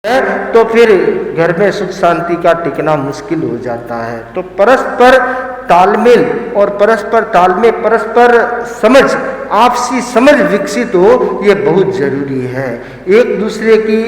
है तो फिर घर में सुख शांति का टिकना मुश्किल हो जाता है। तो परस्पर तालमेल और परस्पर समझ, आपसी समझ विकसित हो, ये बहुत जरूरी है। एक दूसरे की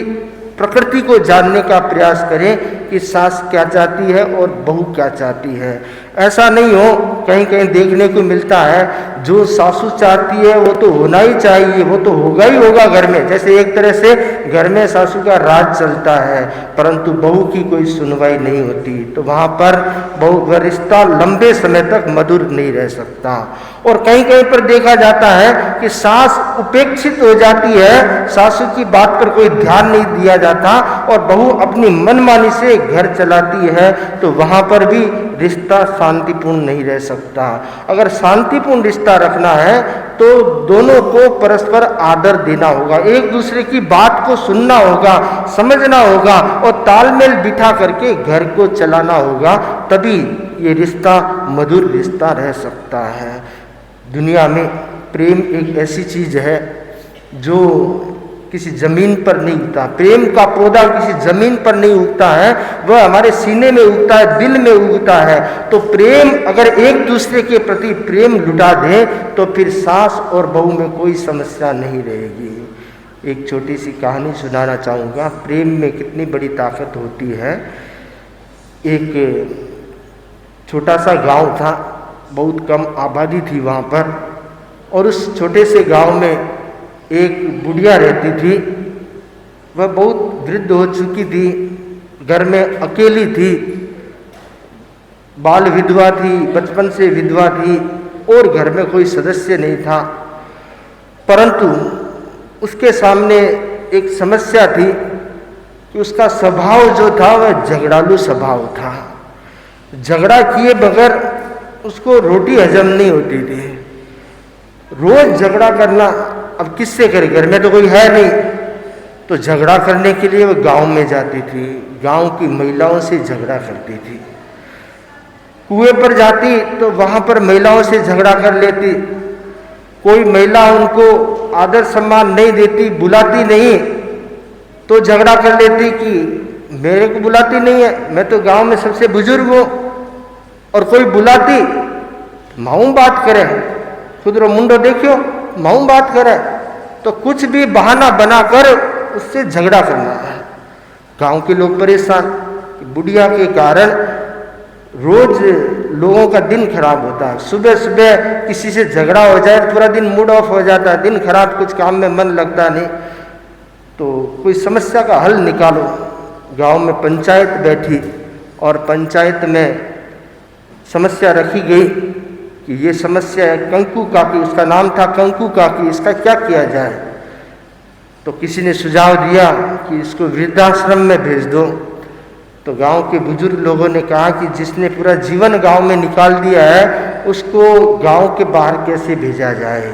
प्रकृति को जानने का प्रयास करें कि सास क्या चाहती है और बहू क्या चाहती है। ऐसा नहीं हो, कहीं कहीं देखने को मिलता है जो सासू चाहती है वो तो होना ही चाहिए, वो तो होगा ही होगा घर में। जैसे एक तरह से घर में सासू का राज चलता है, परंतु बहू की कोई सुनवाई नहीं होती, तो वहाँ पर बहू रिश्ता लंबे समय तक मधुर नहीं रह सकता। और कहीं कहीं पर देखा जाता है कि सास उपेक्षित हो जाती है, सासू की बात पर कोई ध्यान नहीं दिया जाता और बहू अपनी मनमानी से घर चलाती है, तो वहाँ पर भी रिश्ता शांतिपूर्ण नहीं रह सकता। अगर शांतिपूर्ण रिश्ता रखना है तो दोनों को परस्पर आदर देना होगा, एक दूसरे की बात को सुनना होगा, समझना होगा और तालमेल बिठा करके घर को चलाना होगा, तभी ये रिश्ता मधुर रिश्ता रह सकता है। दुनिया में प्रेम एक ऐसी चीज है जो किसी जमीन पर नहीं उगता। प्रेम का पौधा किसी जमीन पर नहीं उगता है, वह हमारे सीने में उगता है, दिल में उगता है। तो प्रेम, अगर एक दूसरे के प्रति प्रेम लुटा दें तो फिर सास और बहू में कोई समस्या नहीं रहेगी। एक छोटी सी कहानी सुनाना चाहूँगा, प्रेम में कितनी बड़ी ताकत होती है। एक छोटा सा गांव था, बहुत कम आबादी थी वहाँ पर, और उस छोटे से गांव में एक बुढ़िया रहती थी। वह बहुत वृद्ध हो चुकी थी, घर में अकेली थी, बाल विधवा थी, बचपन से विधवा थी और घर में कोई सदस्य नहीं था। परंतु उसके सामने एक समस्या थी कि उसका स्वभाव जो था वह झगड़ालू स्वभाव था। झगड़ा किए बगैर उसको रोटी हजम नहीं होती थी। रोज झगड़ा करना, अब किससे करे, घर में तो कोई है नहीं, तो झगड़ा करने के लिए वो गांव में जाती थी, गांव की महिलाओं से झगड़ा करती थी। कुएं पर जाती तो वहां पर महिलाओं से झगड़ा कर लेती। कोई महिला उनको आदर सम्मान नहीं देती, बुलाती नहीं, तो झगड़ा कर लेती कि मेरे को बुलाती नहीं है, मैं तो गांव में सबसे बुजुर्ग हूं। और कोई बुलाती, माऊं बात करे, खुद रो मुंडो देखियो, माऊं बात करे, तो कुछ भी बहाना बनाकर उससे झगड़ा करना है। गांव के लोग परेशान, बुढ़िया के कारण रोज लोगों का दिन खराब होता है। सुबह सुबह किसी से झगड़ा हो जाए तो पूरा दिन मूड ऑफ हो जाता है, दिन खराब, कुछ काम में मन लगता नहीं। तो कोई समस्या का हल निकालो। गांव में पंचायत बैठी और पंचायत में समस्या रखी गई कि ये समस्या है कंकू काकी, उसका नाम था कंकू काकी, इसका क्या किया जाए। तो किसी ने सुझाव दिया कि इसको वृद्धाश्रम में भेज दो। तो गांव के बुजुर्ग लोगों ने कहा कि जिसने पूरा जीवन गांव में निकाल दिया है उसको गांव के बाहर कैसे भेजा जाए।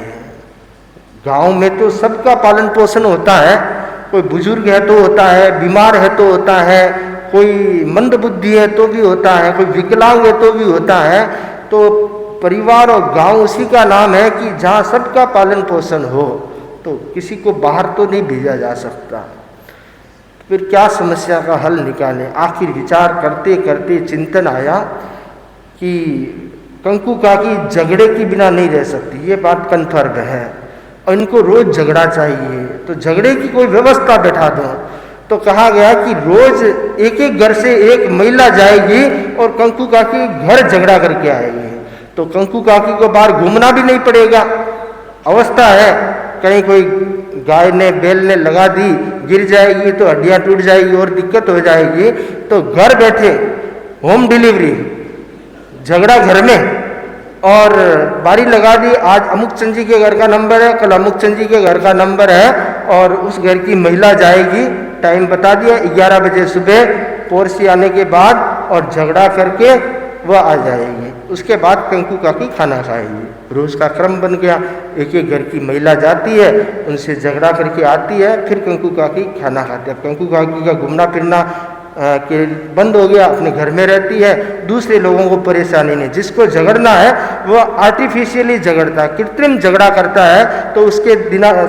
गांव में तो सबका पालन पोषण होता है, कोई बुजुर्ग है तो होता है, बीमार है तो होता है, कोई मंदबुद्धि है तो भी होता है, कोई विकलांग है तो भी होता है। तो परिवार और गांव उसी का नाम है कि जहाँ सबका पालन पोषण हो, तो किसी को बाहर तो नहीं भेजा जा सकता। फिर क्या समस्या का हल निकालें। आखिर विचार करते करते चिंतन आया कि कंकू काकी झगड़े के बिना नहीं रह सकती, ये बात कन्फर्म है, और इनको रोज झगड़ा चाहिए, तो झगड़े की कोई व्यवस्था बैठा दो। तो कहा गया कि रोज एक एक घर से एक महिला जाएगी और कंकू काकी घर झगड़ा करके आएगी। तो कंकू काकी को बाहर घूमना भी नहीं पड़ेगा। अवस्था है, कहीं कोई गाय ने बैल ने लगा दी, गिर जाएगी तो हड्डियां टूट जाएगी और दिक्कत हो जाएगी। तो घर बैठे होम डिलीवरी, झगड़ा घर में, और बारी लगा दी, आज अमुक चंद जी के घर का नंबर है, कल अमुक चंद जी के घर का नंबर है, और उस घर की महिला जाएगी, टाइम बता दिया 11 बजे सुबह, पोरसी आने के बाद, और झगड़ा करके वह आ जाएगी। उसके बाद कंकू काकी खाना खाएगी। रोज का क्रम बन गया, एक एक घर की महिला जाती है, उनसे झगड़ा करके आती है, फिर कंकू काकी खाना खाते हैं। कंकू काकी का घूमना फिरना कि बंद हो गया, अपने घर में रहती है, दूसरे लोगों को परेशानी नहीं। जिसको झगड़ना है वो आर्टिफिशियली झगड़ता है, कृत्रिम झगड़ा करता है, तो उसके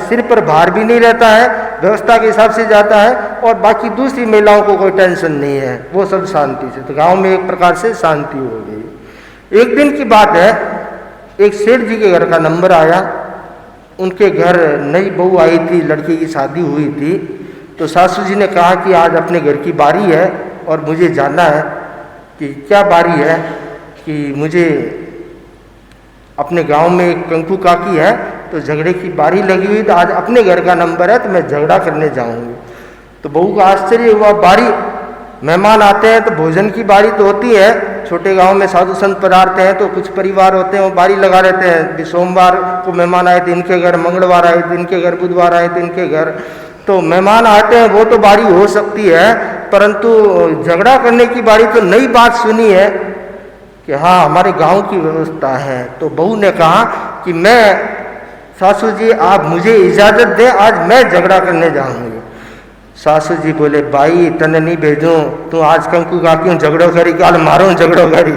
सिर पर भार भी नहीं रहता है, व्यवस्था के हिसाब से जाता है, और बाकी दूसरी महिलाओं को कोई टेंशन नहीं है, वो सब शांति से। तो गांव में एक प्रकार से शांति हो गई। एक दिन की बात है, एक सेठ जी के घर का नंबर आया। उनके घर नई बहू आई थी, लड़की की शादी हुई थी। तो सासू जी ने कहा कि आज अपने घर की बारी है और मुझे जानना है कि क्या बारी है, कि मुझे अपने गांव में एक कंकू काकी है, तो झगड़े की बारी लगी हुई, तो आज अपने घर का नंबर है, तो मैं झगड़ा करने जाऊंगी। तो बहू का आश्चर्य हुआ, बारी, मेहमान आते हैं तो भोजन की बारी तो होती है, छोटे गांव में साधु संत पधारते हैं तो कुछ परिवार होते हैं वो बारी लगा रहते हैं, सोमवार को मेहमान आए थे इनके घर, मंगलवार आए थे इनके घर, बुधवार आए थे इनके घर, तो मेहमान आते हैं वो तो बारी हो सकती है, परंतु झगड़ा करने की बारी तो नई बात सुनी है कि हाँ हमारे गांव की व्यवस्था है। तो बहू ने कहा कि मैं, सासू जी आप मुझे इजाज़त दें, आज मैं झगड़ा करने जाऊंगी। सासू जी बोले, भाई तने नहीं भेजूं, तू आज कंकू का क्यों झगड़ो करी, कल मारो झगड़ो करी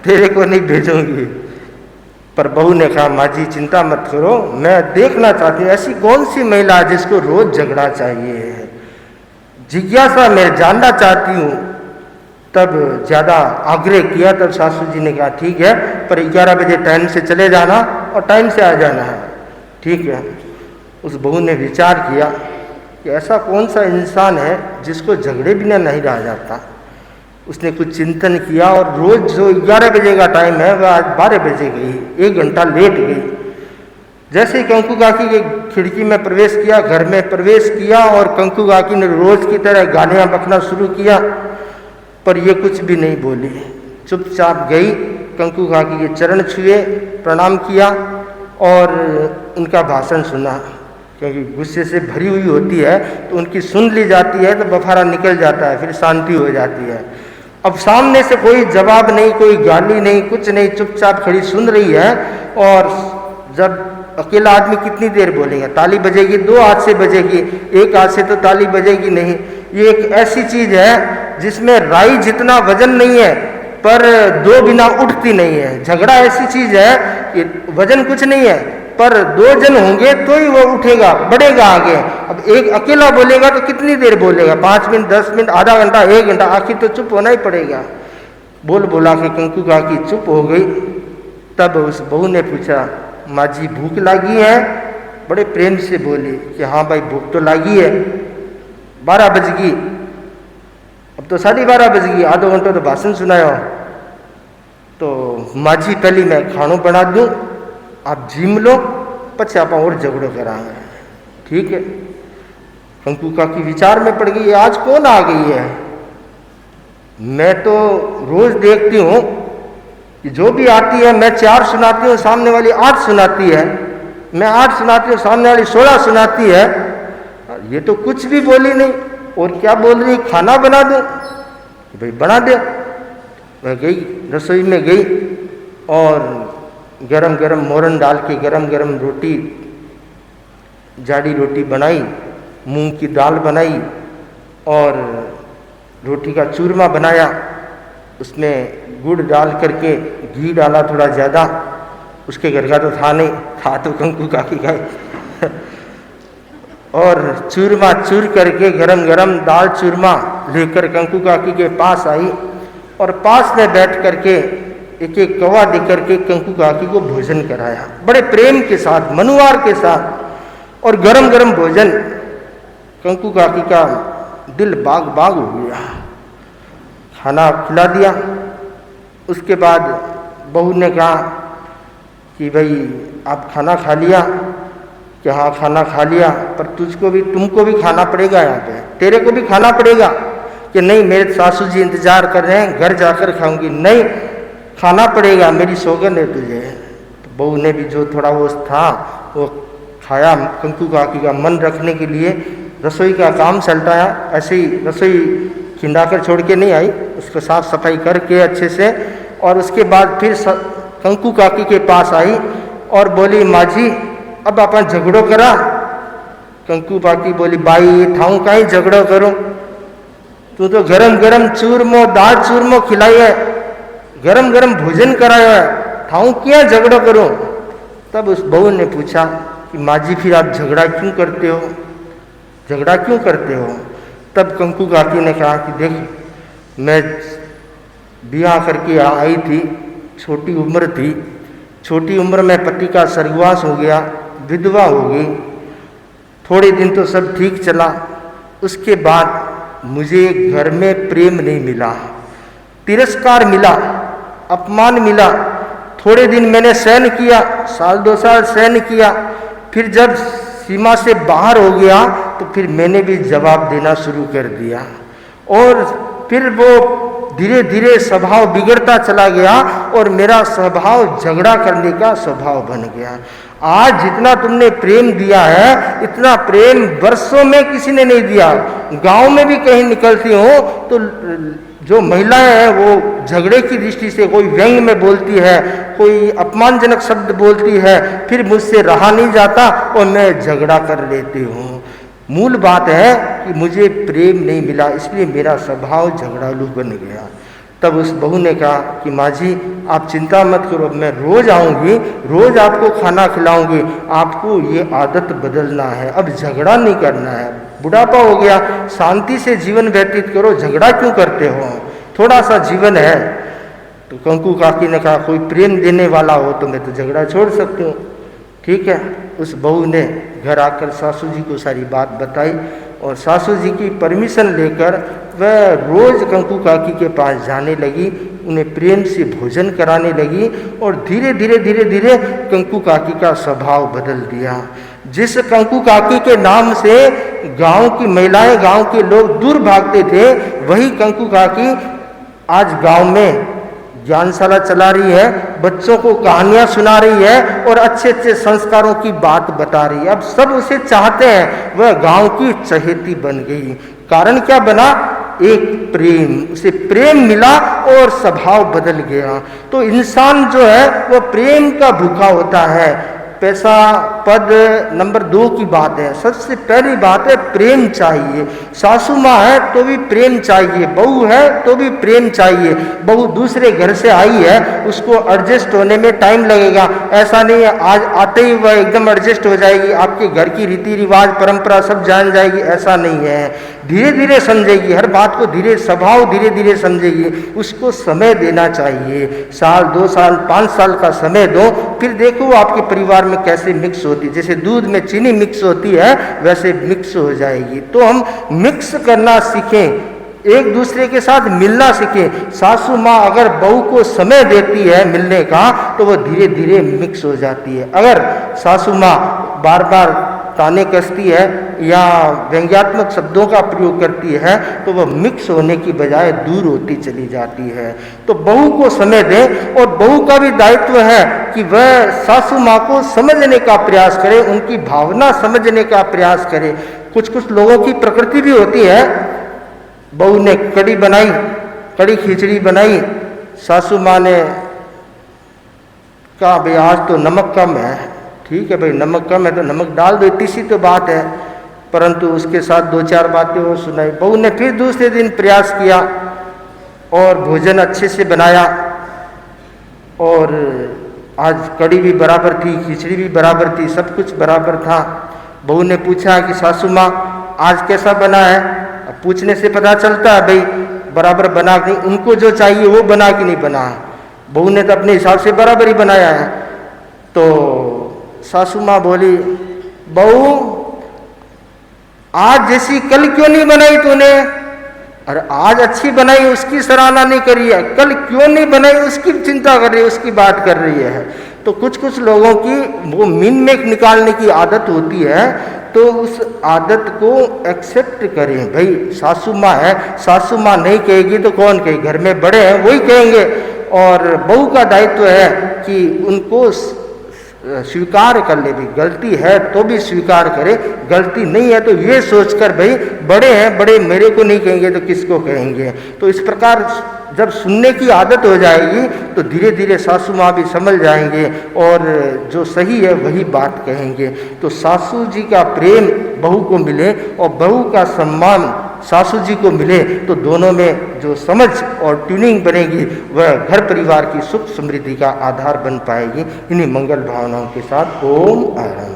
तेरे को नहीं भेजूंगी। पर बहू ने कहा, माँ जी चिंता मत करो, मैं देखना चाहती हूँ ऐसी कौन सी महिला है जिसको रोज झगड़ा चाहिए, जिज्ञासा मैं जानना चाहती हूँ। तब ज़्यादा आग्रह किया, तब सासू जी ने कहा ठीक है, पर 11 बजे टाइम से चले जाना और टाइम से आ जाना है। ठीक है। उस बहू ने विचार किया कि ऐसा कौन सा इंसान है जिसको झगड़े बिना नहीं रहा जाता। उसने कुछ चिंतन किया और रोज जो 11 बजे का टाइम है वह आज 12 बजे गई, 1 घंटा लेट गई। जैसे ही कंकू काकी के खिड़की में प्रवेश किया, घर में प्रवेश किया, और कंकू काकी ने रोज की तरह गालियां बकना शुरू किया, पर ये कुछ भी नहीं बोली, चुपचाप गई, कंकू काकी के चरण छुए, प्रणाम किया और उनका भाषण सुना, क्योंकि गुस्से से भरी हुई होती है तो उनकी सुन ली जाती है तो बफारा निकल जाता है, फिर शांति हो जाती है। अब सामने से कोई जवाब नहीं, कोई गाली नहीं, कुछ नहीं, चुपचाप खड़ी सुन रही है। और जब अकेला आदमी कितनी देर बोलेगा, ताली बजेगी 2 हाथ से बजेगी, 1 हाथ से तो ताली बजेगी नहीं। ये एक ऐसी चीज है जिसमें राई जितना वजन नहीं है पर 2 बिना उठती नहीं है। झगड़ा ऐसी चीज है कि वजन कुछ नहीं है पर 2 जन होंगे तो ही वो उठेगा, बढ़ेगा आगे। अब एक अकेला बोलेगा तो कितनी देर बोलेगा, 5 मिनट, 10 मिनट, आधा घंटा, 1 घंटा, आखिर तो चुप होना ही पड़ेगा। बोल बोला के कंकू काकी चुप हो गई। तब उस बहू ने पूछा, माँ जी भूख लगी है? बड़े प्रेम से बोली कि हाँ भाई भूख तो लगी है। 12 बज गई, अब तो 12:30 बज गई, आधो घंटो तो भाषण सुनायो, तो माँ जी पहले मैं खानो बना दूँ, आप जिम लो, पछे आप और झगड़ो करांगे। ठीक है। कंकू काकी विचार में पड़ गई, आज कौन आ गई है? मैं तो रोज देखती हूँ कि जो भी आती है मैं 4 सुनाती हूँ, सामने वाली 8 सुनाती है, मैं 8 सुनाती हूँ, सामने वाली 16 सुनाती है, ये तो कुछ भी बोली नहीं। और क्या बोल रही, खाना बना दूँ? भाई बना दे। वह गई, रसोई में गई और गरम गरम मोरन डाल के गरम गरम रोटी, जाड़ी रोटी बनाई, मूंग की दाल बनाई और रोटी का चूरमा बनाया, उसमें गुड़ डाल करके घी डाला थोड़ा ज़्यादा, उसके घर का तो था नहीं, था तो कंकू काकी का और चूरमा चूर करके गरम गरम दाल चूरमा लेकर कंकू काकी के पास आई और पास में बैठ करके एक एक कौवा दे करके कंकू काकी को भोजन कराया, बड़े प्रेम के साथ, मनुवार के साथ। और गरम गरम भोजन, कंकू काकी का दिल बाग बाग हो गया। खाना खिला दिया। उसके बाद बहू ने कहा कि भाई आप खाना खा लिया? कि हाँ खाना खा लिया, पर तुमको भी खाना पड़ेगा, यहाँ पे तेरे को भी खाना पड़ेगा। कि नहीं मेरे सासू जी इंतजार कर रहे हैं, घर जाकर खाऊंगी। नहीं खाना पड़ेगा, मेरी सौगंध है तुझे। तो बहू ने भी जो थोड़ा वो था वो खाया। कंकू काकी का मन रखने के लिए रसोई का काम चलता है, ऐसे ही रसोई खिंडा कर छोड़ के नहीं आई, उसको साफ सफाई करके अच्छे से। और उसके बाद फिर कंकू काकी के पास आई और बोली, माँ जी अब अपन झगड़ो करा? कंकू काकी बोली, बाई ठाऊं कहीं झगड़ो करो, तू तो गरम गरम चूरमो दाल चूरमो खिलाई है, गरम गरम भोजन कराया है, थाऊ क्या झगड़ा करो। तब उस बहू ने पूछा कि माँ जी फिर आप झगड़ा क्यों करते हो, झगड़ा क्यों करते हो। तब कंकु काकी ने कहा कि देख, मैं ब्याह करके आई थी, छोटी उम्र थी, छोटी उम्र में पति का स्वर्गवास हो गया, विधवा हो गई। थोड़े दिन तो सब ठीक चला, उसके बाद मुझे घर में प्रेम नहीं मिला, तिरस्कार मिला, अपमान मिला। थोड़े दिन मैंने सहन किया, साल 2 साल सहन किया, फिर जब सीमा से बाहर हो गया तो फिर मैंने भी जवाब देना शुरू कर दिया और फिर वो धीरे धीरे स्वभाव बिगड़ता चला गया और मेरा स्वभाव झगड़ा करने का स्वभाव बन गया। आज जितना तुमने प्रेम दिया है इतना प्रेम वर्षों में किसी ने नहीं दिया। गांव में भी कहीं निकलती हो तो जो महिलाएं हैं वो झगड़े की दृष्टि से कोई व्यंग में बोलती है, कोई अपमानजनक शब्द बोलती है, फिर मुझसे रहा नहीं जाता और मैं झगड़ा कर लेती हूँ। मूल बात है कि मुझे प्रेम नहीं मिला, इसलिए मेरा स्वभाव झगड़ालू बन गया। तब उस बहू ने कहा कि माँ जी आप चिंता मत करो, मैं रोज आऊँगी, रोज आपको खाना खिलाऊंगी, आपको ये आदत बदलना है, अब झगड़ा नहीं करना है, बुढ़ापा हो गया, शांति से जीवन व्यतीत करो, झगड़ा क्यों करते हो, थोड़ा सा जीवन है। तो कंकु काकी ने कहा कोई प्रेम देने वाला हो तो मैं तो झगड़ा छोड़ सकती हूँ। ठीक है, उस बहू ने घर आकर सासू जी को सारी बात बताई और सासू जी की परमिशन लेकर वह रोज कंकु काकी के पास जाने लगी, उन्हें प्रेम से भोजन कराने लगी और धीरे धीरे धीरे धीरे कंकु काकी का स्वभाव बदल दिया। जिस कंकु काकी के नाम से गांव की महिलाएं, गांव के लोग दूर भागते थे, वही कंकु काकी आज गांव में ज्ञानशाला चला रही है, बच्चों को कहानियां सुना रही है और अच्छे अच्छे संस्कारों की बात बता रही है। अब सब उसे चाहते हैं, वह गांव की चहेती बन गई। कारण क्या बना? एक प्रेम, उसे प्रेम मिला और स्वभाव बदल गया। तो इंसान जो है वह प्रेम का भूखा होता है। पैसा पद नंबर 2 की बात है, सबसे पहली बात है प्रेम चाहिए। सासू माँ है तो भी प्रेम चाहिए, बहू है तो भी प्रेम चाहिए। बहू दूसरे घर से आई है, उसको एडजस्ट होने में टाइम लगेगा। ऐसा नहीं है आज आते ही वह एकदम एडजस्ट हो जाएगी, आपके घर की रीति रिवाज परंपरा सब जान जाएगी, ऐसा नहीं है। धीरे धीरे समझेगी, हर बात को धीरे, स्वभाव धीरे धीरे समझेगी। उसको समय देना चाहिए, साल 2 साल 5 साल का समय दो, फिर देखो आपके परिवार में कैसे मिक्स होती है। जैसे दूध में चीनी मिक्स होती है वैसे मिक्स हो जाएगी। तो हम मिक्स करना सीखें, एक दूसरे के साथ मिलना सीखें। सासू माँ अगर बहू को समय देती है मिलने का तो वह धीरे धीरे मिक्स हो जाती है। अगर सासू माँ बार बार ताने कसती है या व्यंग्यात्मक शब्दों का प्रयोग करती है तो वह मिक्स होने की बजाय दूर होती चली जाती है। तो बहू को समय दें और बहू का भी दायित्व है कि वह सासू माँ को समझने का प्रयास करे, उनकी भावना समझने का प्रयास करे। कुछ कुछ लोगों की प्रकृति भी होती है, बहू ने कड़ी बनाई, कड़ी खिचड़ी बनाई, सासू माँ ने कहा भाई आज तो नमक कम है। ठीक है भाई, नमक कम है तो नमक डाल दो, इतनी सी तो बात है। परंतु उसके साथ 2-4 बातें और सुनाई। बहू ने फिर दूसरे दिन प्रयास किया और भोजन अच्छे से बनाया और आज कड़ी भी बराबर थी, खिचड़ी भी बराबर थी, सब कुछ बराबर था। बहू ने पूछा कि सासू माँ आज कैसा बना है? अब पूछने से पता चलता है भाई बराबर बना के, उनको जो चाहिए वो बना कि नहीं बना। बहू ने तो अपने हिसाब से बराबर ही बनाया है। तो सासू माँ बोली, बहू आज जैसी कल क्यों नहीं बनाई तूने? अरे आज अच्छी बनाई उसकी सराहना नहीं करी है, कल क्यों नहीं बनाई उसकी चिंता कर रही है, उसकी बात कर रही है। तो कुछ कुछ लोगों की वो मीन में निकालने की आदत होती है, तो उस आदत को एक्सेप्ट करें। भाई सासू माँ है, सासू माँ नहीं कहेगी तो कौन कहे? घर में बड़े हैं वही कहेंगे। और बहू का दायित्व है कि उनको स्वीकार कर ले, भी गलती है तो भी स्वीकार करे, गलती नहीं है तो ये सोचकर भाई बड़े हैं, बड़े मेरे को नहीं कहेंगे तो किसको कहेंगे। तो इस प्रकार जब सुनने की आदत हो जाएगी तो धीरे धीरे सासू माँ भी समझ जाएंगे और जो सही है वही बात कहेंगे। तो सासू जी का प्रेम बहू को मिले और बहू का सम्मान सासू जी को मिले तो दोनों में जो समझ और ट्यूनिंग बनेगी वह घर परिवार की सुख समृद्धि का आधार बन पाएगी। इन्हीं मंगल भावनाओं के साथ ओम आराम।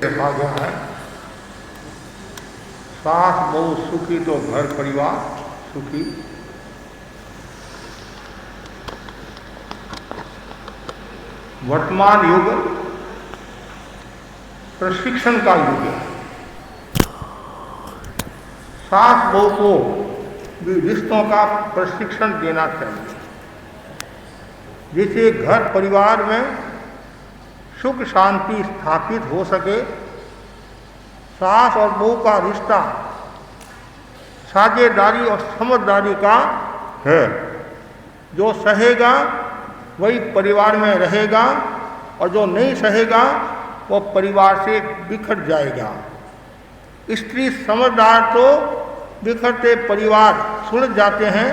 देखा गया है सास बहू सुखी तो घर परिवार सुखी। वर्तमान युग प्रशिक्षण का युग है। सास बहू को भी रिश्तों का प्रशिक्षण देना चाहिए, जिससे घर परिवार में सुख शांति स्थापित हो सके। सास और बहू का रिश्ता साझेदारी और समझदारी का है। जो सहेगा वही परिवार में रहेगा और जो नहीं सहेगा वो परिवार से बिखर जाएगा। स्त्री समझदार तो बिखरते परिवार सुलझ जाते हैं,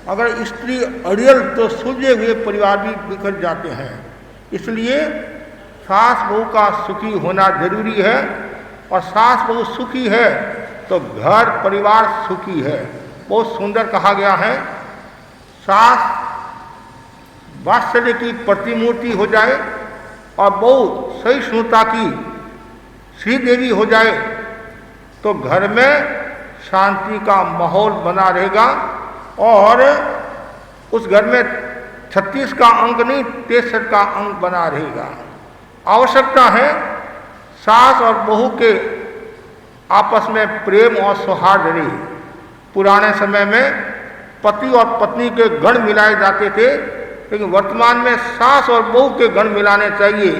अगर स्त्री अड़ियल तो सुलझे हुए परिवार भी बिखर जाते हैं। इसलिए सास बहू का सुखी होना जरूरी है, और सास बहू सुखी है तो घर परिवार सुखी है। बहुत सुंदर कहा गया है, सास वात्सल्य की प्रतिमूर्ति हो जाए और बहू सहिष्णुता की श्रीदेवी हो जाए तो घर में शांति का माहौल बना रहेगा, और उस घर में 36 का अंक नहीं 63 का अंक बना रहेगा। आवश्यकता है सास और बहू के आपस में प्रेम और सौहार्द रहे। पुराने समय में पति और पत्नी के गण मिलाए जाते थे, लेकिन वर्तमान में सास और बहू के गण मिलाने चाहिए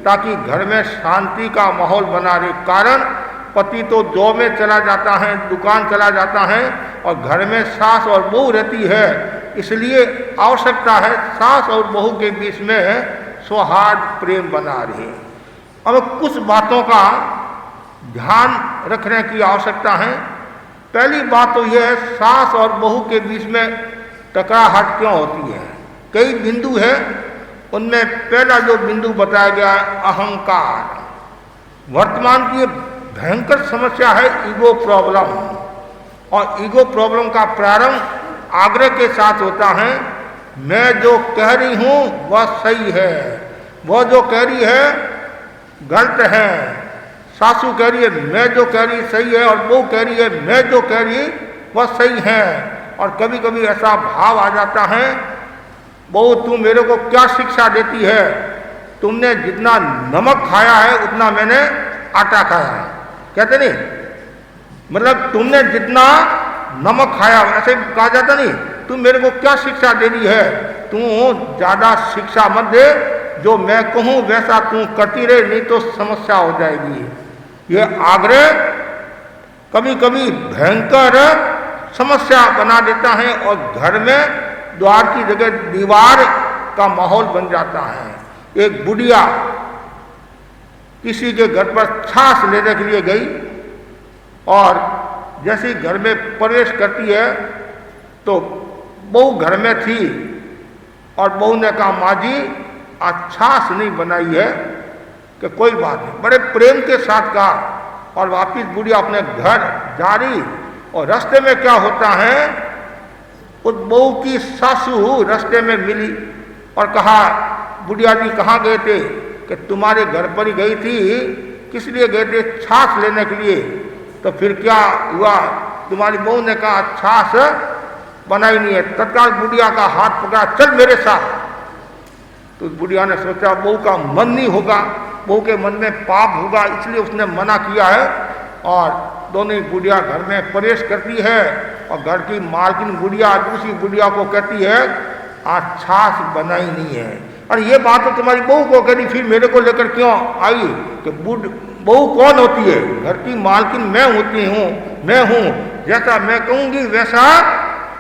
ताकि घर में शांति का माहौल बना रहे। कारण पति तो जॉब में चला जाता है, दुकान चला जाता है, और घर में सास और बहू रहती है। इसलिए आवश्यकता है सास और बहू के बीच में सौहार्द प्रेम बना रहे। अब कुछ बातों का ध्यान रखने की आवश्यकता है। पहली बात तो यह है, सास और बहू के बीच में टकराहट क्यों होती है। कई बिंदु है, उनमें पहला जो बिंदु बताया गया है अहंकार। वर्तमान की भयंकर समस्या है ईगो प्रॉब्लम, और ईगो प्रॉब्लम का प्रारंभ आग्रह के साथ होता है। मैं जो कह रही हूं वह सही है, वह जो कह रही है गलत है। सासू कह रही है मैं जो कह रही सही है, और बहू कह रही है मैं जो कह रही वह सही है। और कभी कभी ऐसा भाव आ जाता है, बहू तू मेरे को क्या शिक्षा देती है, तुमने जितना नमक खाया है उतना मैंने आटा खाया है। कहते नहीं, मतलब तुमने जितना नमक खाया, ऐसे कहा जाता नहीं, तुम मेरे को क्या शिक्षा दे रही है, तू ज्यादा शिक्षा मत दे, जो मैं कहूं वैसा तू करती रहे, नहीं तो समस्या हो जाएगी। ये आग्रह कभी कभी भयंकर समस्या बना देता है, और घर में द्वार की जगह दीवार का माहौल बन जाता है। एक बुढ़िया किसी के घर पर छाछ लेने के लिए गई, और जैसे घर में प्रवेश करती है तो बहू घर में थी, और बहू ने कहा माँ जी आज छाछ नहीं बनाई है, कि कोई बात नहीं, बड़े प्रेम के साथ कहा। और वापिस बुढ़िया अपने घर जा रही, और रास्ते में क्या होता है, उस बहू की सासू रास्ते में मिली और कहा बुढ़िया जी कहाँ गए थे, कि तुम्हारे घर पर ही गई थी। किस लिए गए थे, छाछ लेने के लिए। तो फिर क्या हुआ, तुम्हारी बहू ने कहा छाछ बनाई नहीं है। तत्काल बुढ़िया का हाथ पकड़ा, चल मेरे साथ। तो बुढ़िया ने सोचा बहू का मन नहीं होगा, बहू के मन में पाप होगा, इसलिए उसने मना किया है। और दोनों ही बुढ़िया घर में प्रवेश करती है, और घर की मालकिन बुढ़िया दूसरी बुढ़िया को कहती है आज छाछ बनाई नहीं है। और ये बात तो तुम्हारी बहू को कही, फिर मेरे को लेकर क्यों आई, कि बहू कौन होती है, घर की मालकिन मैं होती हूँ, मैं हूँ, जैसा मैं कहूँगी वैसा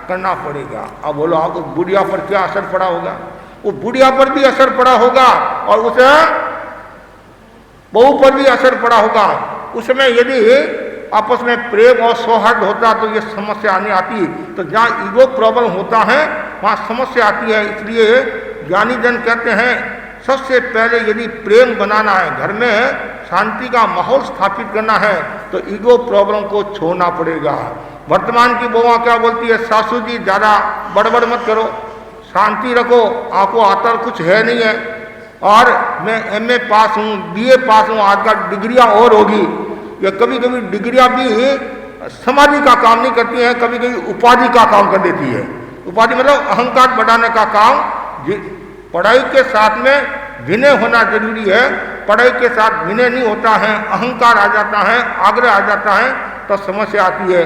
करना पड़ेगा। अब बोलो आप उस बुढ़िया पर क्या असर पड़ा होगा, उस बुढ़िया पर भी असर पड़ा होगा, और उस बहू पर भी असर पड़ा होगा। उसमें यदि आपस में प्रेम और सौहार्द होता तो ये समस्या नहीं आती। तो जहाँ ईगो प्रॉब्लम होता है वहाँ समस्या आती है। इसलिए ज्ञानी जन कहते हैं सबसे पहले यदि प्रेम बनाना है, घर में शांति का माहौल स्थापित करना है, तो ईगो प्रॉब्लम को छोड़ना पड़ेगा। वर्तमान की बहुआ क्या बोलती है, सासू जी ज़्यादा बड़बड़ मत करो, शांति रखो, आपको आता कुछ है नहीं है, और मैं MA पास हूँ, BA पास हूँ, आजकल डिग्रियाँ और होगी। या कभी कभी डिग्रियाँ भी समाधि का काम नहीं करती हैं, कभी कभी उपाधि का काम कर देती है। उपाधि मतलब अहंकार बढ़ाने का काम। पढ़ाई के साथ में विनय होना जरूरी है, पढ़ाई के साथ विनय नहीं होता है, अहंकार आ जाता है, आग्रह आ जाता है, तो समस्या आती है।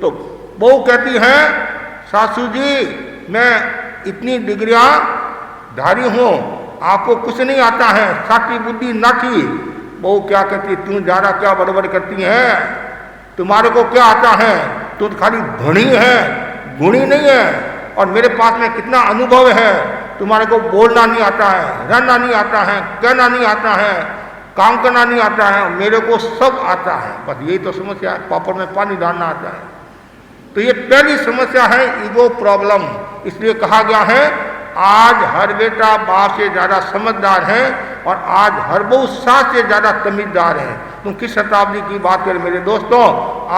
तो बहू कहती है सासू जी मैं इतनी डिग्रियां धारी हूँ, आपको कुछ नहीं आता है, साथी बुद्धि ना थी। बहू क्या कहती, तुम ज़्यादा क्या बड़बड़ करती है, तुम्हारे को क्या आता है, तुम खाली धनी है, गुणी नहीं है, और मेरे पास में कितना अनुभव है, तुम्हारे को बोलना नहीं आता है, रहना नहीं आता है, कहना नहीं आता है, काम करना नहीं आता है, मेरे को सब आता है। बस यही तो समस्या है, पापड़ में पानी डालना आता है। तो ये पहली समस्या है ईगो प्रॉब्लम। इसलिए कहा गया है आज हर बेटा बाप से ज़्यादा समझदार है, और आज हर बहू सास से ज़्यादा तमीज़दार है। तुम किस शताब्दी की बात करें मेरे दोस्तों,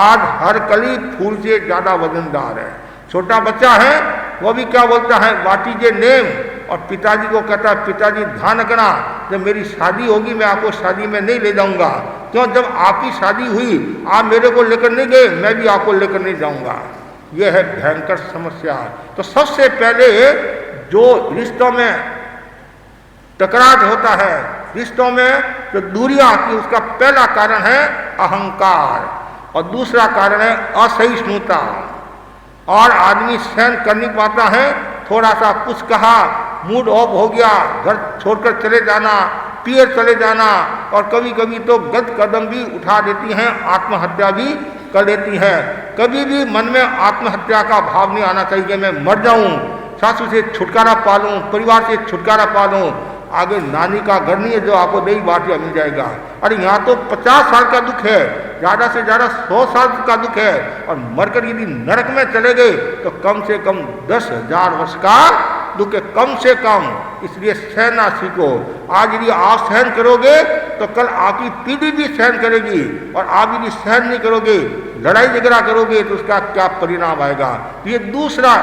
आज हर कली फूल से ज़्यादा वजनदार है। छोटा बच्चा है वो भी क्या बोलता है, व्हाट इज ए नेम, और पिताजी को कहता है पिताजी ध्यान रखना जब मेरी शादी होगी मैं आपको शादी में नहीं ले जाऊंगा। क्यों, जब आपकी शादी हुई आप मेरे को लेकर नहीं गए, मैं भी आपको लेकर नहीं जाऊंगा। यह है भयंकर समस्या। तो सबसे पहले जो रिश्तों में टकराव होता है, रिश्तों में जो दूरियां आती है, उसका पहला कारण है अहंकार, और दूसरा कारण है असहिष्णुता। और आदमी सहन कर नहीं पाता है, थोड़ा सा कुछ कहा मूड ऑफ हो गया, घर छोड़कर चले जाना, पियर चले जाना, और कभी कभी तो गलत कदम भी उठा देती हैं, आत्महत्या भी कर लेती हैं। कभी भी मन में आत्महत्या का भाव नहीं आना चाहिए, मैं मर जाऊं, सासू से छुटकारा पा लूं, परिवार से छुटकारा पा लूं। आगे नानी का घर नहीं है जो आपको दही बाटिया मिल जाएगा। अरे यहाँ तो 50 साल का दुख है, ज़्यादा से ज़्यादा 100 साल का दुख है, और मरकर यदि नरक में चले गए तो कम से कम 10,000 वर्ष का दुख है, कम से कम। इसलिए सहना सीखो। आज यदि आप सहन करोगे तो कल आपकी पीढ़ी भी सहन करेगी, और आप यदि सहन नहीं करोगे, लड़ाई झगड़ा करोगे, तो उसका क्या परिणाम आएगा। ये दूसरा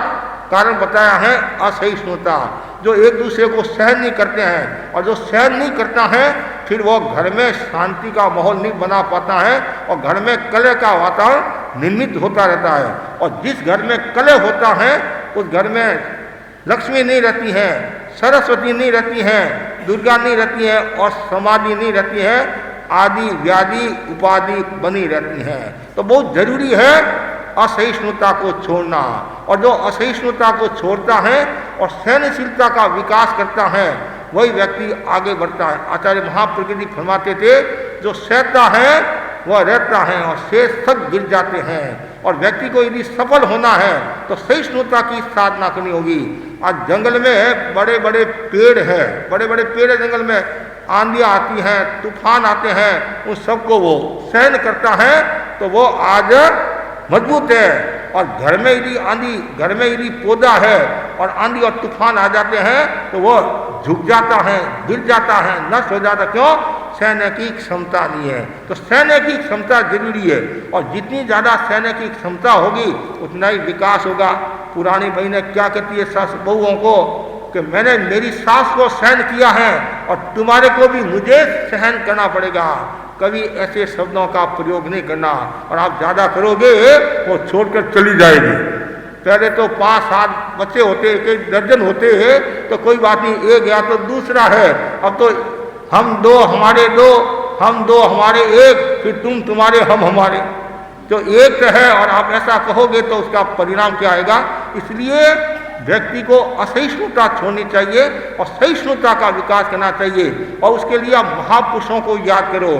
कारण बताया है असहिष्णुता, जो एक दूसरे को सहन नहीं करते हैं, और जो सहन नहीं करता है फिर वो घर में शांति का माहौल नहीं बना पाता है, और घर में कलह का वातावरण निर्मित होता रहता है। और जिस घर में कलह होता है उस घर में लक्ष्मी नहीं रहती है, सरस्वती नहीं रहती है, दुर्गा नहीं रहती है, और समाधि नहीं रहती है, आदि व्याधि उपाधि बनी रहती है। तो बहुत जरूरी है असहिष्णुता को छोड़ना, और जो असहिष्णुता को छोड़ता है और सहनशीलता का विकास करता है वही व्यक्ति आगे बढ़ता है। आचार्य महाप्रकृति फरमाते थे जो सहता है वह रहता है, और शेष सब गिर जाते हैं। और व्यक्ति को यदि सफल होना है तो सहिष्णुता की साधना करनी होगी। आज जंगल में बड़े बड़े पेड़ है, बड़े बड़े पेड़ है जंगल में, आंधियाँ आती हैं, तूफान आते हैं, उन सबको वो सहन करता है, तो वो आज मजबूत है। और घर में यदि आंधी, घर में यदि पौधा है और आंधी और तूफान आ जाते हैं तो वो झुक जाता है, गिर जाता है, नष्ट हो जाता। क्यों? सहने की क्षमता नहीं है। तो सहने की क्षमता जरूरी है, और जितनी ज़्यादा सहने की क्षमता होगी उतना ही विकास होगा। पुरानी बहनें क्या कहती है सास बहुओं को कि मैंने मेरी सास को सहन किया है और तुम्हारे को भी मुझे सहन करना पड़ेगा। कभी ऐसे शब्दों का प्रयोग नहीं करना, और आप ज़्यादा करोगे वो छोड़कर चली जाएगी। पहले तो 5-7 बच्चे होते, एक दर्जन होते हैं तो कोई बात नहीं, एक गया तो दूसरा है। अब तो हम दो हमारे दो, हम दो हमारे एक, फिर तुम तुम्हारे हम हमारे, जो एक है। और आप ऐसा कहोगे तो उसका परिणाम क्या आएगा। इसलिए व्यक्ति को असहिष्णुता छोड़नी चाहिए और सहिष्णुता का विकास करना चाहिए। और उसके लिए आप महापुरुषों को याद करो।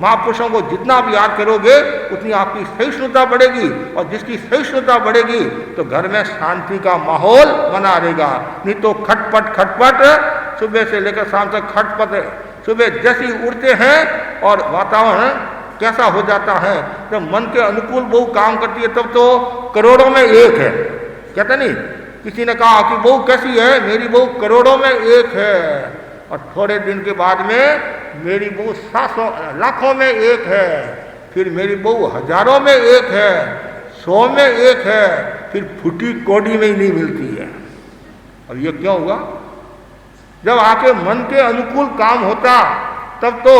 महापुरुषों को जितना भी याद करोगे उतनी आपकी सहिष्णुता बढ़ेगी, और जिसकी सहिष्णुता बढ़ेगी तो घर में शांति का माहौल बना रहेगा। नहीं तो खटपट खटपट, सुबह से लेकर शाम तक खटपट। सुबह जैसे ही उठते हैं और वातावरण कैसा हो जाता है। जब मन के अनुकूल बहू काम करती है तब तो करोड़ों में एक है। कहते नहीं, किसी ने कहा कि बहू कैसी है, मेरी बहू करोड़ों में एक है, और थोड़े दिन के बाद में मेरी बहू 700 लाखों में एक है, फिर मेरी बहू हजारों में एक है, 100 में एक है, फिर फूटी कोडी में ही नहीं मिलती है। और ये क्यों हुआ? जब आके मन के अनुकूल काम होता तब तो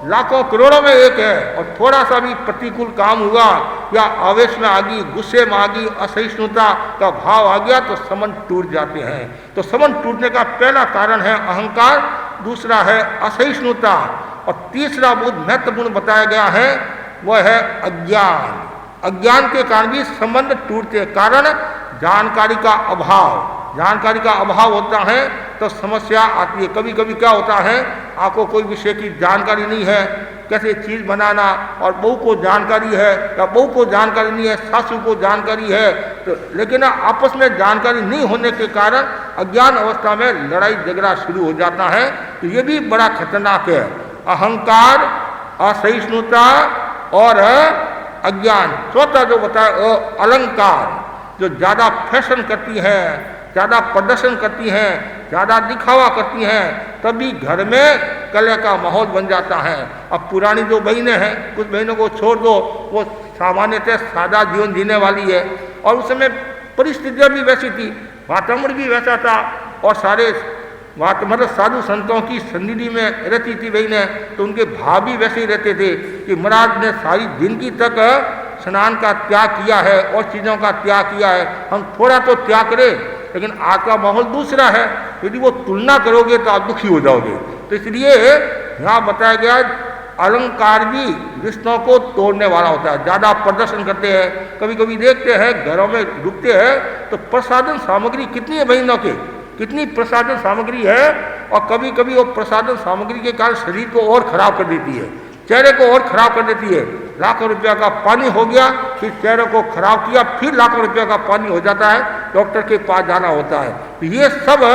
लाखों करोड़ों में एक है, और थोड़ा सा भी प्रतिकूल काम हुआ या आवेश में आ गई, गुस्से में आ गई, असहिष्णुता का भाव आ गया तो संबंध टूट जाते हैं। तो संबंध टूटने का पहला कारण है अहंकार, दूसरा है असहिष्णुता, और तीसरा बहुत महत्वपूर्ण बताया गया है वह है अज्ञान। अज्ञान के कारण भी संबंध टूटते हैं। कारण जानकारी का अभाव। जानकारी का अभाव होता है तो समस्या आती है। कभी कभी क्या होता है, आपको कोई विषय की जानकारी नहीं है, कैसे चीज़ बनाना, और बहू को जानकारी है या बहू को जानकारी नहीं है, सासू को जानकारी है, तो लेकिन आपस में जानकारी नहीं होने के कारण अज्ञान अवस्था में लड़ाई झगड़ा शुरू हो जाता है। तो ये भी बड़ा खतरनाक है। अहंकार, असहिष्णुता और अज्ञान। चौथा जो बताया अलंकार, जो ज़्यादा फैशन करती हैं, ज़्यादा प्रदर्शन करती हैं, ज़्यादा दिखावा करती हैं, तभी घर में कलह का माहौल बन जाता है। अब पुरानी जो बहनें हैं, कुछ बहनों को छोड़ दो, वो सामान्यतः सादा जीवन जीने वाली है, और उस समय परिस्थितियाँ भी वैसी थी, वातावरण भी वैसा था, और सारे मतलब साधु संतों की सन्निधि में रहती थी बहनें, तो उनके भाव भी वैसे ही रहते थे कि महाराज ने सारी जिंदगी तक स्नान का त्याग किया है और चीज़ों का त्याग किया है, हम थोड़ा तो त्याग करें। लेकिन आज का माहौल दूसरा है, यदि वो तुलना करोगे तो आप दुखी हो जाओगे। तो इसलिए यहाँ बताया गया अलंकार भी रिश्तों को तोड़ने वाला होता है। ज़्यादा प्रदर्शन करते हैं, कभी कभी देखते हैं घरों में रुकते हैं तो प्रसाधन सामग्री कितनी है बहनों के, कितनी प्रसाधन सामग्री है, और कभी कभी वो प्रसाधन सामग्री के कारण शरीर को और खराब कर देती है, चेहरे को और खराब कर देती है। लाखों रुपया का पानी हो गया, फिर चेहरे को खराब किया, फिर लाखों रुपया का पानी हो जाता है, डॉक्टर के पास जाना होता है। तो ये सब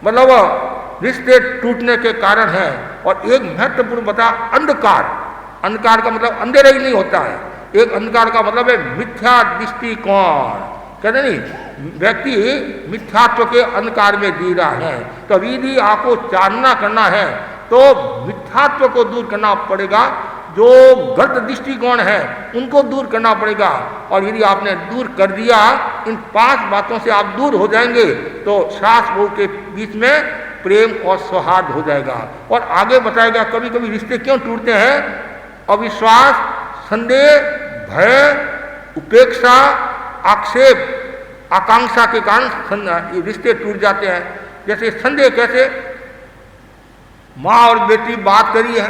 मतलब रिश्ते टूटने के कारण है। और एक महत्वपूर्ण बता अंधकार। अंधकार का मतलब अंधेरा ही नहीं होता है, एक अंधकार का मतलब है मिथ्या दृष्टिकोण। कहते नहीं, व्यक्ति मिथ्यात्व के अंधकार में जी रहा है। तो यदि आपको चालना करना है तो मिथ्यात्व को दूर करना पड़ेगा, जो गलत दृष्टिकोण है उनको दूर करना पड़ेगा। और यदि आपने दूर कर दिया, इन 5 बातों से आप दूर हो जाएंगे, तो सास बहू के बीच में प्रेम और सौहार्द हो जाएगा। और आगे बताएगा कभी कभी रिश्ते क्यों टूटते हैं, अविश्वास, संदेह, भय, उपेक्षा, आक्षेप, आकांक्षा के कारण रिश्ते टूट जाते हैं। जैसे संदेह, कैसे माँ और बेटी बात करी है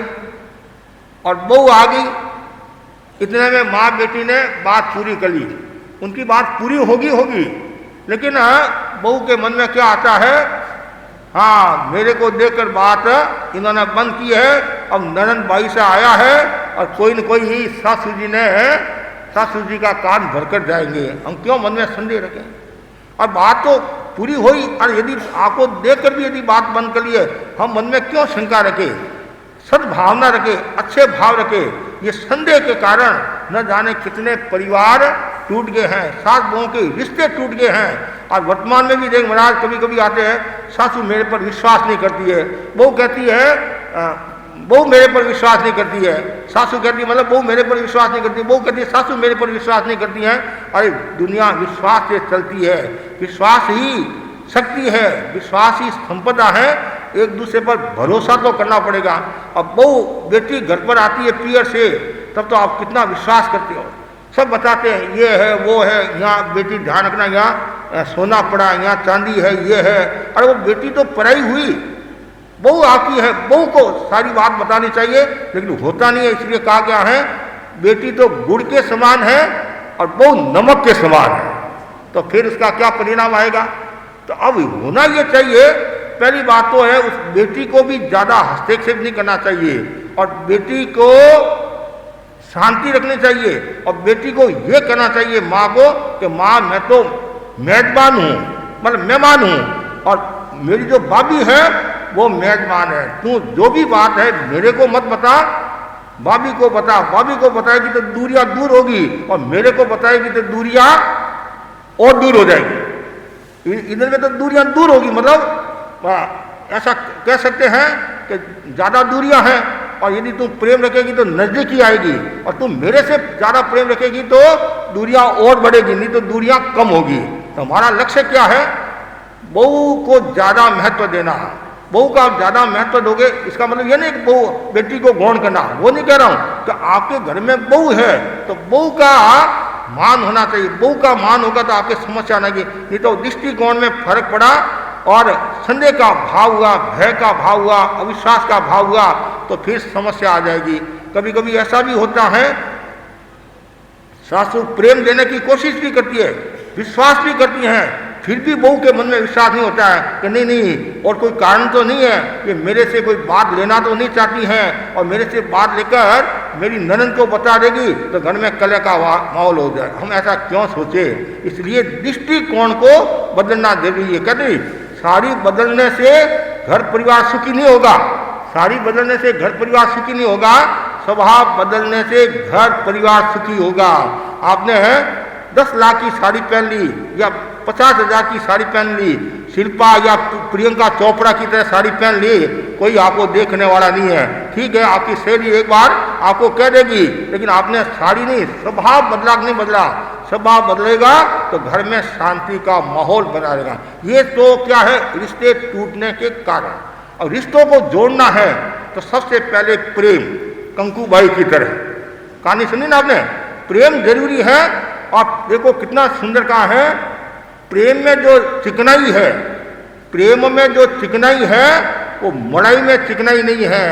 और बहू आ गई, इतने में माँ बेटी ने बात पूरी कर ली, उनकी बात पूरी होगी, लेकिन बहू के मन में क्या आता है, हाँ मेरे को देखकर बात इन्होंने बंद की है, अब ननद बाई से आया है और कोई न कोई ही सासू जी का कान भरकर जाएंगे, हम क्यों मन में संदेह रखें। और बात तो पूरी हुई, और यदि आपको देखकर भी यदि बात बंद कर लिए, हम मन में क्यों शंका रखें, सद्भावना रखे, अच्छे भाव रखे। ये संदेह के कारण न जाने कितने परिवार टूट गए हैं, सास बहू के रिश्ते टूट गए हैं। और वर्तमान में भी देख महाराज कभी कभी आते हैं, सासू मेरे पर विश्वास नहीं करती है, बहू कहती है बहू मेरे पर विश्वास नहीं करती है, सासू कहती है मतलब बहू मेरे पर विश्वास नहीं करती, बहू कहती है सासू मेरे पर विश्वास नहीं करती है। अरे दुनिया विश्वास से चलती है, विश्वास ही शक्ति है, विश्वास ही संपदा है, एक दूसरे पर भरोसा तो करना पड़ेगा। अब बहू बेटी घर पर आती है पियर से, तब तो आप कितना विश्वास करते हो, सब बताते हैं ये है वो है, यहाँ बेटी ध्यान रखना, यहाँ सोना पड़ा, यहाँ चांदी है, ये है। अरे वो बेटी तो पराई हुई, बहू आपकी है, बहू को सारी बात बतानी चाहिए, लेकिन होता नहीं है। इसलिए कहा गया है बेटी तो गुड़ के समान है और बहू नमक के समान है, तो फिर उसका क्या परिणाम आएगा। तो अब होना ये चाहिए, पहली बात तो है उस बेटी को भी ज़्यादा हस्तक्षेप नहीं करना चाहिए, और बेटी को शांति रखनी चाहिए, और बेटी को ये कहना चाहिए माँ को कि माँ मैं तो मेजबान हूँ, मतलब मेहमान हूँ, और मेरी जो भाभी है वो मेजबान है, तू जो भी बात है मेरे को मत बता, भाभी को बताएगी तो दूरियां दूर होगी, और मेरे को बताएगी तो दूरियां और दूर हो जाएगी। इधर में तो दूरियां दूर होगी, मतलब ऐसा कह सकते हैं कि ज़्यादा दूरियां हैं, और यदि तुम प्रेम रखेगी तो नज़दीकी आएगी, और तुम मेरे से ज़्यादा प्रेम रखेगी तो दूरियां और बढ़ेगी, नहीं तो दूरियां कम होगी। तो हमारा लक्ष्य क्या है? बहू को ज़्यादा महत्व देना। बहू का ज़्यादा महत्व दोगे, इसका मतलब ये नहीं कि बहू बेटी को गौण करना, वो नहीं कह रहा हूँ। तो आपके घर में बहू है तो बहू का मान होना चाहिए। बहू का मान होगा तो आपकी समस्या नहीं, नहीं तो दृष्टिकोण में फर्क पड़ा और संदेह का भाव हुआ, भय का भाव हुआ, अविश्वास का भाव हुआ, तो फिर समस्या आ जाएगी। कभी कभी ऐसा भी होता है, सासू प्रेम देने की कोशिश भी करती है, विश्वास भी करती हैं, फिर भी बहू के मन में विश्वास नहीं होता है कि नहीं और कोई कारण तो नहीं है, ये मेरे से कोई बात लेना तो नहीं चाहती हैं, और मेरे से बात लेकर मेरी ननद को बता देगी तो घर में कलह का माहौल हो जाए। हम ऐसा क्यों सोचे? इसलिए दृष्टिकोण को बदलना जरूरी है। कहते साड़ी बदलने से घर परिवार सुखी नहीं होगा, साड़ी बदलने से घर परिवार सुखी नहीं होगा, स्वभाव बदलने से घर परिवार सुखी होगा। आपने 10 लाख की साड़ी पहन ली या 50,000 की साड़ी पहन ली, शिल्पा या प्रियंका चोपड़ा की तरह साड़ी पहन ली, कोई आपको देखने वाला नहीं है। ठीक है, आपकी सहेली एक बार आपको कह देगी, लेकिन आपने साड़ी नहीं, स्वभाव बदला नहीं बदला। स्वभाव बदलेगा तो घर में शांति का माहौल बना रहेगा। ये तो क्या है, रिश्ते टूटने के कारण। और रिश्तों को जोड़ना है तो सबसे पहले प्रेम, कंकूबाई की तरह। कहानी सुनी ना आपने? प्रेम जरूरी है। आप देखो कितना सुंदर कहा है, प्रेम में जो चिकनाई है, प्रेम में जो चिकनाई है वो मड़ाई में चिकनाई नहीं है,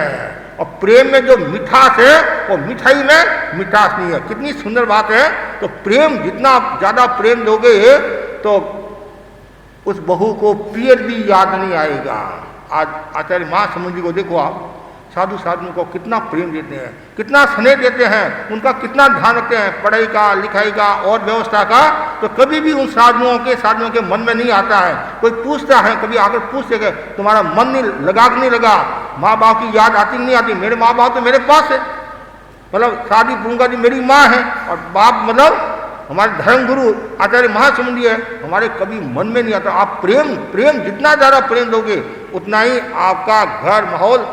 और प्रेम में जो मिठास है वो मिठाई में मिठास नहीं है। कितनी सुंदर बात है। तो प्रेम, जितना ज़्यादा प्रेम दोगे तो उस बहू को पीर भी याद नहीं आएगा। आज आचार्य महासमुद्र जी को देखो आप, साधु साधुओं को कितना प्रेम देते हैं, कितना स्नेह देते हैं, उनका कितना ध्यान रखते हैं पढ़ाई का, लिखाई का और व्यवस्था का। तो कभी भी उन साधुओं के मन में नहीं आता है। कोई पूछता है, कभी आकर पूछते कि तुम्हारा मन नहीं लगा कि नहीं लगा, माँ बाप की याद आती नहीं आती? मेरे माँ बाप तो मेरे पास है, मतलब शादी पूंगा जी मेरी माँ है, और बाप मतलब हमारे धर्म गुरु आचार्य महासमुद्री है, हमारे कभी मन में नहीं आता। आप प्रेम जितना ज़्यादा प्रेम दोगे उतना ही आपका घर माहौल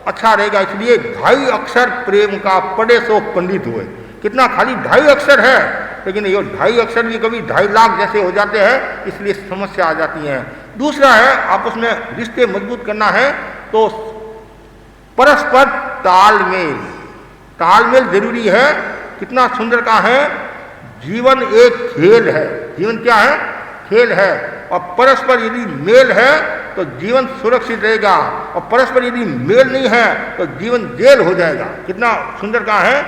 अच्छा रहेगा। इसलिए 2.5 अक्षर प्रेम का पढ़े सो पंडित हुए। कितना खाली 2.5 अक्षर है, लेकिन ये 2.5 अक्षर भी कभी 2.5 लाख जैसे हो जाते हैं, इसलिए समस्या आ जाती है। दूसरा है, आपस में रिश्ते मजबूत करना है तो परस्पर तालमेल, तालमेल जरूरी है। कितना सुंदर का है, जीवन एक खेल है। जीवन क्या है? खेल है। और परस्पर यदि मेल है तो जीवन सुरक्षित रहेगा, और परस्पर यदि मेल नहीं है तो जीवन जेल हो जाएगा। कितना सुंदर कहा है,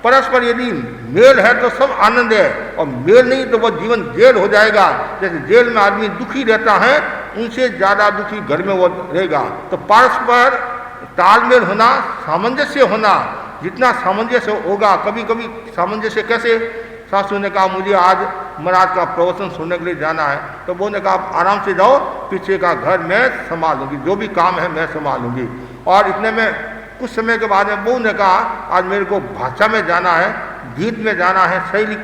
परस्पर यदि मेल है तो सब आनंद है, और मेल नहीं तो वह जीवन जेल हो जाएगा। जैसे जेल में आदमी दुखी रहता है, उनसे ज़्यादा दुखी घर में वो रहेगा। तो परस्पर तालमेल होना, सामंजस्य होना, जितना सामंजस्य होगा। कभी कभी सामंजस्य कैसे? सासू ने कहा मुझे आज महाराज का प्रवचन सुनने के लिए जाना है, तो वो ने कहा आप आराम से जाओ, पीछे का घर मैं संभाल लूँगी, जो भी काम है मैं संभाल लूँगी। और इतने में कुछ समय के बाद में बहू ने कहा आज मेरे को भाषा में जाना है, गीत में जाना है, सहेली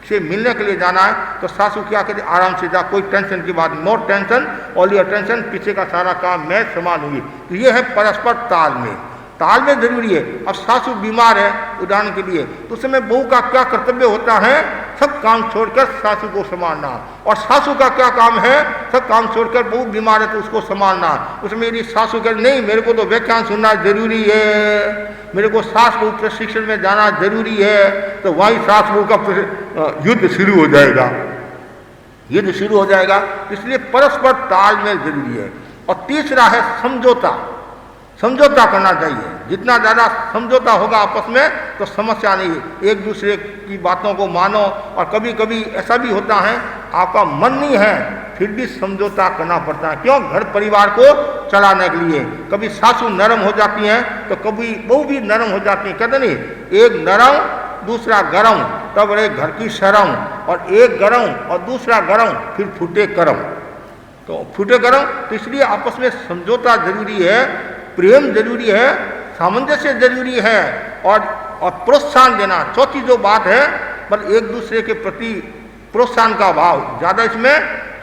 से मिलने के लिए जाना है। तो सासू क्या कहती, आराम से जा, कोई टेंशन की बात, no tension, all your tension, पीछे का सारा काम मैं संभालूंगी। तो ये है परस्पर तालमेल। तालमेल जरूरी है। अब सासू बीमार है उदाहरण के लिए, तो उस समय बहू का क्या कर्तव्य होता है? सब काम छोड़कर सासू को संभालना। और सासू का क्या काम है? सब काम छोड़कर बहू बीमार है तो उसको संभालना। उसमें यदि सासू कहे नहीं मेरे को तो व्याख्यान सुनना जरूरी है, मेरे को सास बहू प्रशिक्षण में जाना जरूरी है, तो वहीं सास बहू का युद्ध शुरू हो जाएगा, युद्ध शुरू हो जाएगा। इसलिए परस्पर तालमेल जरूरी है। और तीसरा है समझौता, समझौता करना चाहिए। जितना ज़्यादा समझौता होगा आपस में तो समस्या नहीं है। एक दूसरे की बातों को मानो। और कभी कभी ऐसा भी होता है आपका मन नहीं है फिर भी समझौता करना पड़ता है। क्यों? घर परिवार को चलाने के लिए। कभी सासू नरम हो जाती हैं तो कभी बहू भी नरम हो जाती है। कहते नहीं, एक नरम दूसरा गरम तब रहे घर की शर्म, और एक गरम और दूसरा गरम फिर फूटे करम। तो फूटे करम, तो इसलिए आपस में समझौता जरूरी है, प्रेम जरूरी है, सामंजस्य जरूरी है। और प्रोत्साहन देना। चौथी जो बात है, बल एक दूसरे के प्रति प्रोत्साहन का भाव ज़्यादा इसमें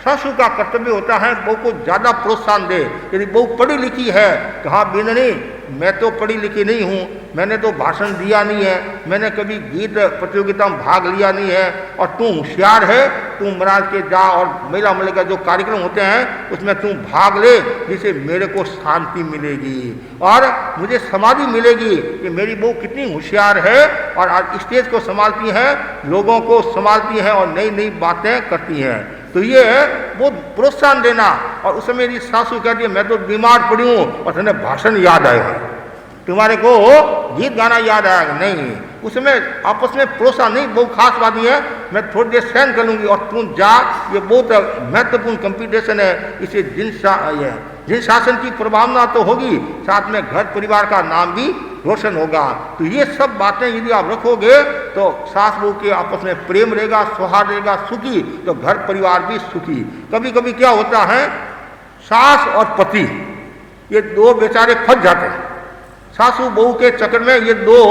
सासू का कर्तव्य होता है, बहू को ज़्यादा प्रोत्साहन दे। यदि बहू पढ़ी लिखी है तो हाँ बिननी, मैं तो पढ़ी लिखी नहीं हूँ, मैंने तो भाषण दिया नहीं है, मैंने कभी गीत प्रतियोगिता में भाग लिया नहीं है, और तू होशियार है, तू महाराज के जा और महिला मंडल का जो कार्यक्रम होते हैं उसमें तू भाग ले, जिससे मेरे को शांति मिलेगी और मुझे समाधि मिलेगी कि मेरी बहू कितनी होशियार है और आज स्टेज को संभालती है, लोगों को संभालती है और नई नई बातें करती हैं। तो ये वो प्रोत्साहन देना। और उस समय यदि सासू कहती है मैं तो बीमार पड़ी हूँ और तुम्हें भाषण याद आएगा, तुम्हारे को गीत गाना याद आएगा, नहीं, उसमें आपस में प्रोत्साहन नहीं, बहुत खास बात नहीं है, मैं थोड़ी देर सहन कर लूँगी और तुम जा, ये बहुत महत्वपूर्ण कंपटीशन है। इसे जिन शासन की प्रभावना तो होगी, साथ में घर परिवार का नाम भी रोशन होगा। तो ये सब बातें यदि आप रखोगे तो सास बहू के आपस में प्रेम रहेगा, सौहार्द रहेगा, सुखी, तो घर परिवार भी सुखी। कभी कभी क्या होता है, सास और पति ये दो बेचारे फंस जाते हैं सासू बहू के चक्कर में। ये दो,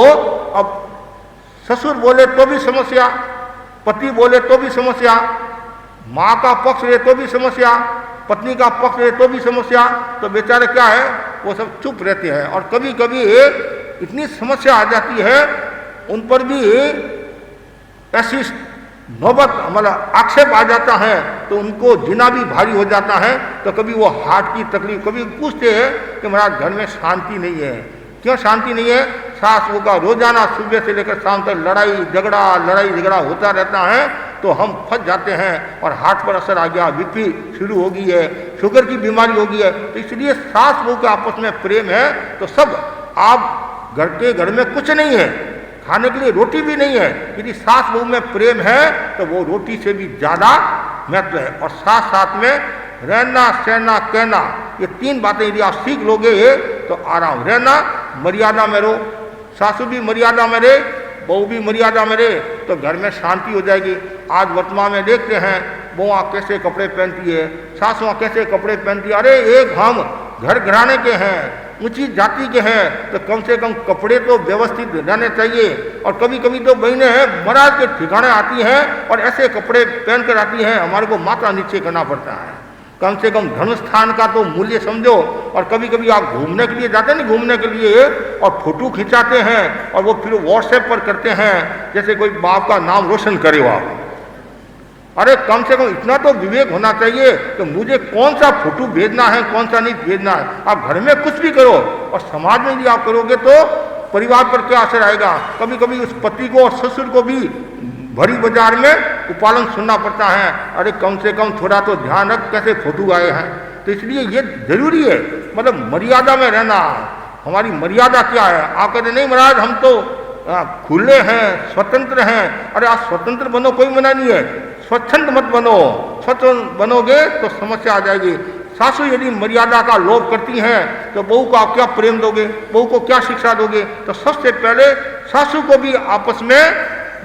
अब ससुर बोले तो भी समस्या, पति बोले तो भी समस्या, माँ का पक्ष रहे तो भी समस्या, पत्नी का पक्ष रहे तो भी समस्या। तो बेचारे क्या है, वो सब चुप रहते हैं और कभी कभी इतनी समस्या आ जाती है उन पर भी ऐसी नौबत मतलब आक्षेप आ जाता है तो उनको जीना भी भारी हो जाता है। तो कभी वो हार्ट की तकलीफ, कभी पूछते हैं कि महाराज घर में शांति नहीं है। क्यों शांति नहीं है? सास बहू का रोजाना सुबह से लेकर शाम तक लड़ाई झगड़ा होता रहता है, तो हम फंस जाते हैं और हार्ट पर असर आ गया, बीपी शुरू हो गई है, शुगर की बीमारी हो गई है। तो इसलिए सास बहू के आपस में प्रेम है तो सब, आप घर में कुछ नहीं है, खाने के लिए रोटी भी नहीं है, यदि सास बहू में प्रेम है तो वो रोटी से भी ज़्यादा महत्व है। और साथ साथ में रहना, सहना, कहना, ये तीन बातें यदि आप सीख लोगे तो आराम। रहना, मर्यादा में रहो, सासू भी मर्यादा में रहे, बहू भी मर्यादा में रहे, तो घर में शांति हो जाएगी। आज वर्तमान में देखते हैं बहुआ कैसे कपड़े पहनती है, सासुआ कैसे कपड़े पहनती है। अरे एक हम घर घराने के हैं, ऊंची जाति के हैं, तो कम से कम कपड़े तो व्यवस्थित रहने चाहिए। और कभी कभी तो बहनें हैं महाराज के ठिकाने आती हैं और ऐसे कपड़े पहन कर आती हैं, हमारे को माथा नीचे करना पड़ता है। कम से कम धर्म स्थान का तो मूल्य समझो। और कभी कभी आप घूमने के लिए जाते हैं, नहीं घूमने के लिए, और फोटो खिंचाते हैं और वो फिर व्हाट्सएप पर करते हैं जैसे कोई बाप का नाम रोशन करे हो आप। अरे कम से कम इतना तो विवेक होना चाहिए कि मुझे कौन सा फोटो भेजना है, कौन सा नहीं भेजना है। आप घर में कुछ भी करो और समाज में यदि आप करोगे तो परिवार पर क्या असर आएगा। कभी कभी उस पति को और ससुर को भी भरी बाजार में उपालन सुनना पड़ता है। अरे कम से कम थोड़ा तो ध्यान रख कैसे फोटो आए हैं। तो इसलिए ये जरूरी है, मतलब मर्यादा में रहना। हमारी मर्यादा क्या है? आप कहते नहीं महाराज हम तो खुले हैं, स्वतंत्र हैं। अरे आप स्वतंत्र बनो, कोई मना नहीं है, स्वच्छंद मत बनो। स्वतंत्र बनोगे तो समस्या आ जाएगी। सासू यदि मर्यादा का लोभ करती हैं तो बहू को आप क्या प्रेम दोगे, बहू को क्या शिक्षा दोगे? तो सबसे पहले सासू को भी आपस में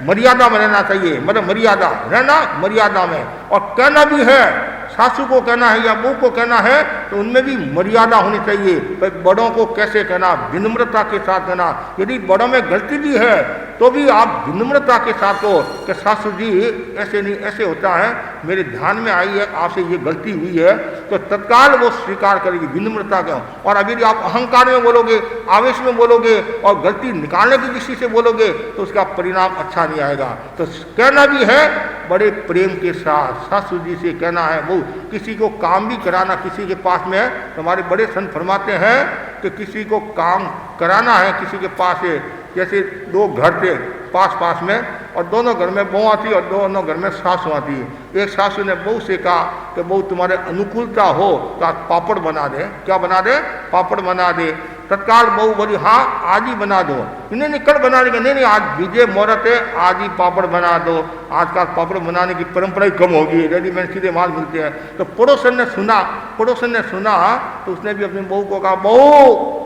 मर्यादा में रहना चाहिए, मतलब मर्यादा रहना, मर्यादा में। और कहना भी है, सासू को कहना है या बहू को कहना है तो उनमें भी मर्यादा होनी चाहिए। भाई बड़ों को कैसे कहना, विनम्रता के साथ कहना। यदि बड़ों में गलती भी है तो भी आप विनम्रता के साथ हो कि सासू जी ऐसे नहीं, ऐसे होता है, मेरे ध्यान में आई है आपसे ये गलती हुई है, तो तत्काल वो स्वीकार करेगी विनम्रता का। और अभी यदि आप अहंकार में बोलोगे, आवेश में बोलोगे और गलती निकालने की दृष्टि से बोलोगे तो उसका परिणाम अच्छा नहीं आएगा। तो कहना भी है बड़े प्रेम के साथ, सासू जी से कहना है। वो किसी को काम भी कराना, किसी के पास में है तो हमारे बड़े संत फरमाते हैं कि किसी को काम कराना है किसी के पास है, जैसे दो घर थे पास पास में और दोनों घर में बहू थी और दोनों घर में सासुआ थी। एक सासू ने बहू से कहा कि बहू तुम्हारे अनुकूलता हो तो आज पापड़ बना दे। क्या बना दे? पापड़ बना दे। तत्काल बहू बोली हाँ आज ही बना दो। नहीं कल बना देगा। नहीं आज विजय मुहूर्त है, आज ही पापड़ बना दो। आजकल पापड़ बनाने की परंपरा ही कम होगी, रेडीमेड सीधे माल मिलते हैं। तो पड़ोसन ने सुना तो उसने भी अपनी बहू को कहा बहू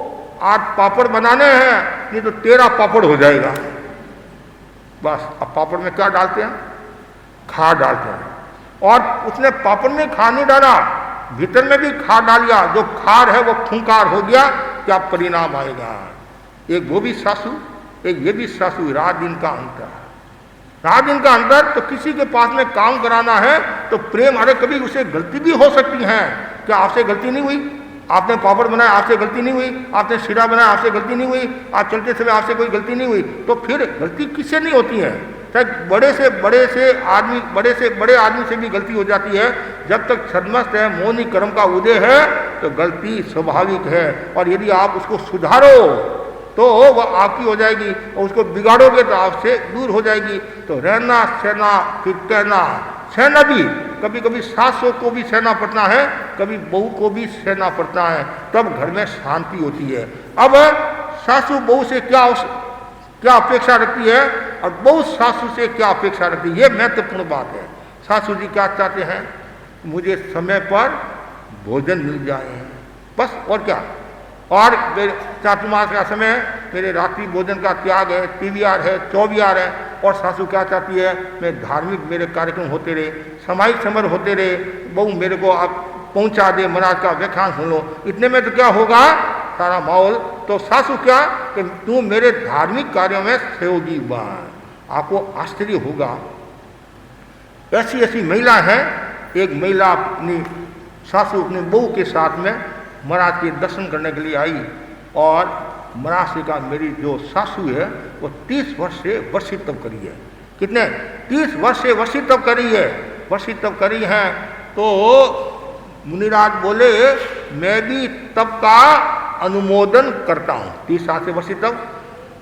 आज पापड़ बनाने हैं, नहीं तो तेरा पापड़ हो जाएगा। बस अब पापड़ में क्या डालते हैं? खाद डालते हैं। और उसने पापड़ में खाद नहीं डाला, भीतर में भी खाद डाल दिया। जो खाद है वो खूंखार हो गया, क्या परिणाम आएगा? एक वो भी सासू ये भी सासू, रात दिन का अंतर। रात दिन का अंतर, तो किसी के पास में काम कराना है तो प्रेम, अरे कभी उसे गलती भी हो सकती है। क्या आपसे गलती नहीं हुई? आपने पापड़ बनाया, आपसे गलती नहीं हुई? आपने शीरा बनाया, आपसे गलती नहीं हुई? आप चलते समय आपसे कोई गलती नहीं हुई? तो फिर गलती किससे नहीं होती है? चाहे बड़े से बड़े आदमी से भी गलती हो जाती है। जब तक छद्मस्त है, मौनी कर्म का उदय है, तो गलती स्वाभाविक है। और यदि आप उसको सुधारो तो वह आपकी हो जाएगी, और उसको बिगाड़ोगे तो आपसे दूर हो जाएगी। तो रहना सहना फिर कहना, सहना भी कभी कभी सासों को भी सहना पड़ता है, कभी बहू को भी सहना पड़ता है, तब घर में शांति होती है। अब सासू बहू से क्या अपेक्षा रखती है और बहू सासू से क्या अपेक्षा रखती है, ये महत्वपूर्ण बात है। सासू जी क्या चाहते हैं? मुझे समय पर भोजन मिल जाए, बस, और क्या। और चातुर्मास का समय मेरे रात्रि भोजन का त्याग है, पीवीआर है, चौवियार है। और सासू क्या चाहती है? मैं धार्मिक मेरे कार्यक्रम होते रहे, सामाजिक समर होते रहे, बहू मेरे को आप पहुंचा दे, महाराज का व्याख्यान सुन लो। इतने में तो क्या होगा सारा माहौल। तो सासू क्या कि तू मेरे धार्मिक कार्यों में सहयोगी बन। आपको आश्चर्य होगा, ऐसी ऐसी महिला है। एक महिला अपनी सासू अपनी बहू के साथ में महाराज के दर्शन करने के लिए आई, और महाराज से कहा मेरी जो सासू है वो 30 वर्ष से वर्षित तप करी है। कितने? 30 वर्ष से वर्षित तप करी है। वर्षित तप करी है तो मुनिराज बोले मैं भी तप का अनुमोदन करता हूं। 30 साल से वर्षित तप।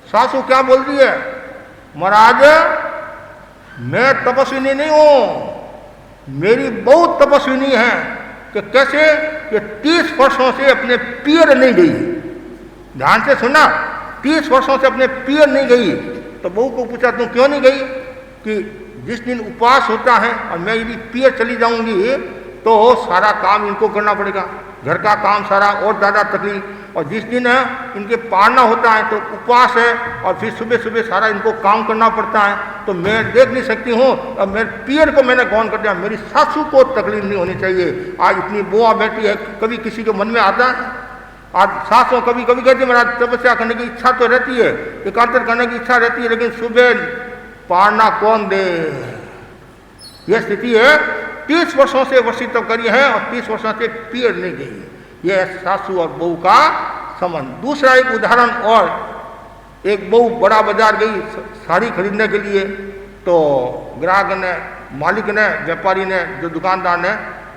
सासू क्या बोल रही है? महाराज मैं तपस्विनी नहीं हूं, मेरी बहुत तपस्विनी है। कि कैसे? कि 30 वर्षों से अपने पियर नहीं गई। ध्यान से सुना, 30 वर्षों से अपने पियर नहीं गई। तो बहू को पूछा तुम क्यों नहीं गई? कि जिस दिन उपवास होता है और मैं यदि पियर चली जाऊंगी तो सारा काम इनको करना पड़ेगा, घर का काम सारा, और ज़्यादा तकलीफ। और जिस दिन इनके पारना होता है तो उपवास है, और फिर सुबह सुबह सारा इनको काम करना पड़ता है, तो मैं देख नहीं सकती हूँ। अब मेरे पियर को मैंने गौन कर दिया, मेरी सासू को तकलीफ नहीं होनी चाहिए। आज इतनी बुआ बैठी है, कभी किसी के मन में आता है? आज सासों कभी कभी कहती है मेरा तपस्या करने की इच्छा तो रहती है, एकांतर करने की इच्छा रहती है, लेकिन सुबह पारना कौन दे? यह स्थिति है। 30 वर्षों से वर्षित तप करी है और 30 वर्षों से पियर नहीं गई। यह सासू और बहू का संबंध। दूसरा एक उदाहरण, और एक बहू बड़ा बाजार गई साड़ी खरीदने के लिए, तो ग्राहक ने, मालिक ने, व्यापारी ने, जो दुकानदार ने,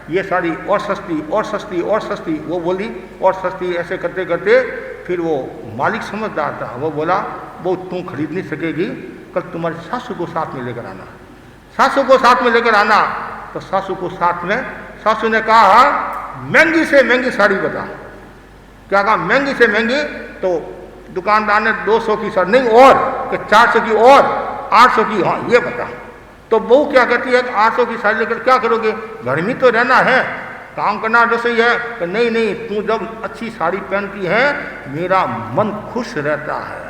ये साड़ी और सस्ती और सस्ती और सस्ती, वो बोली और सस्ती। ऐसे करते करते फिर वो मालिक समझदार था, वो बोला वो तुम खरीद नहीं सकेगी, कल तुम्हारी सासू को साथ में लेकर आना। सासू को साथ में लेकर आना। तो सासू को साथ में, सासू ने कहा महंगी से महंगी साड़ी बता। क्या कहा? महंगी से महंगी। तो दुकानदार ने 200 की साड़ी नहीं, और कि 400 की और 800 की, हाँ ये बता। तो बहू क्या कहती है? 800 की साड़ी लेकर क्या करोगे? घर में तो रहना है, काम करना रसोई है। कि नहीं नहीं, तू जब अच्छी साड़ी पहनती है मेरा मन खुश रहता है।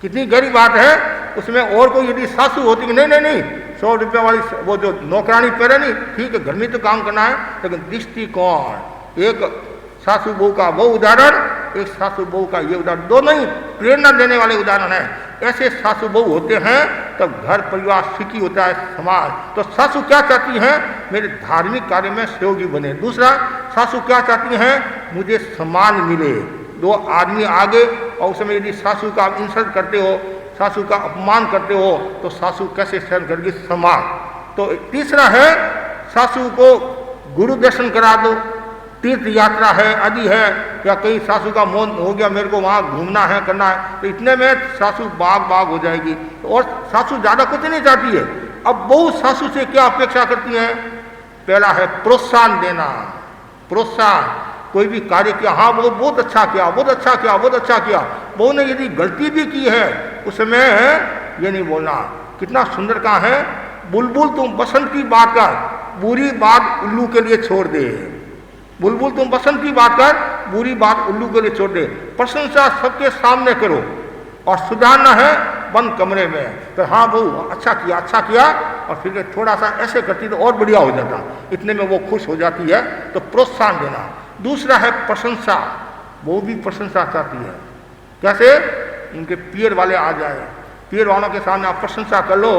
कितनी गहरी बात है। उसमें और कोई यदि सासू होती कि नहीं नहीं नहीं, 100 रुपये वाली वो जो नौकरानी पहने नहीं, ठीक है घर में तो काम करना है, लेकिन दृष्टिकोण, एक सासू बहू का वो उदाहरण, एक सासू बहू का ये उदाहरण, दोनों ही प्रेरणा देने वाले उदाहरण है। ऐसे सासू बहू होते हैं तब घर परिवार सुखी होता है, समाज। तो सासू क्या चाहती हैं? मेरे धार्मिक कार्य में सहयोगी बने। दूसरा, सासू क्या चाहती हैं? मुझे सम्मान मिले। दो आदमी आगे, और उस समय यदि सासू का आप इंसल्ट करते हो, सासू का अपमान करते हो, तो सासू कैसे सहन करेगी? समाज। तो तीसरा है, सासू को गुरु दर्शन करा दो, तीर्थ यात्रा है, आदि है, या कहीं सासू का मन हो गया मेरे को वहाँ घूमना है, करना है, तो इतने में सासू बाग हो जाएगी। और सासू ज़्यादा कुछ नहीं चाहती है। अब बहू सासू से क्या अपेक्षा करती है? पहला है प्रोत्साहन देना। प्रोत्साहन, कोई भी कार्य किया, हाँ वो बहुत अच्छा किया, बहुत अच्छा किया, बहुत अच्छा किया। बहू ने यदि गलती भी की है उसमें ये नहीं बोलना। कितना सुंदर कहा है, बुलबुल तुम बसंत की बात कर, बुरी बात उल्लू के लिए छोड़ दे। बुलबुल तुम बसंत की बात कर, बुरी बात उल्लू के लिए छोड़ दे। प्रशंसा सबके सामने करो, और सुधारना है बंद कमरे में। तो हाँ बहू अच्छा किया, अच्छा किया, और फिर थोड़ा सा ऐसे करती तो और बढ़िया हो जाता। इतने में वो खुश हो जाती है। तो प्रोत्साहन देना। दूसरा है प्रशंसा। वो भी प्रशंसा चाहती है। कैसे? उनके पियर वाले आ जाए, पियर वालों के सामने आप प्रशंसा कर लो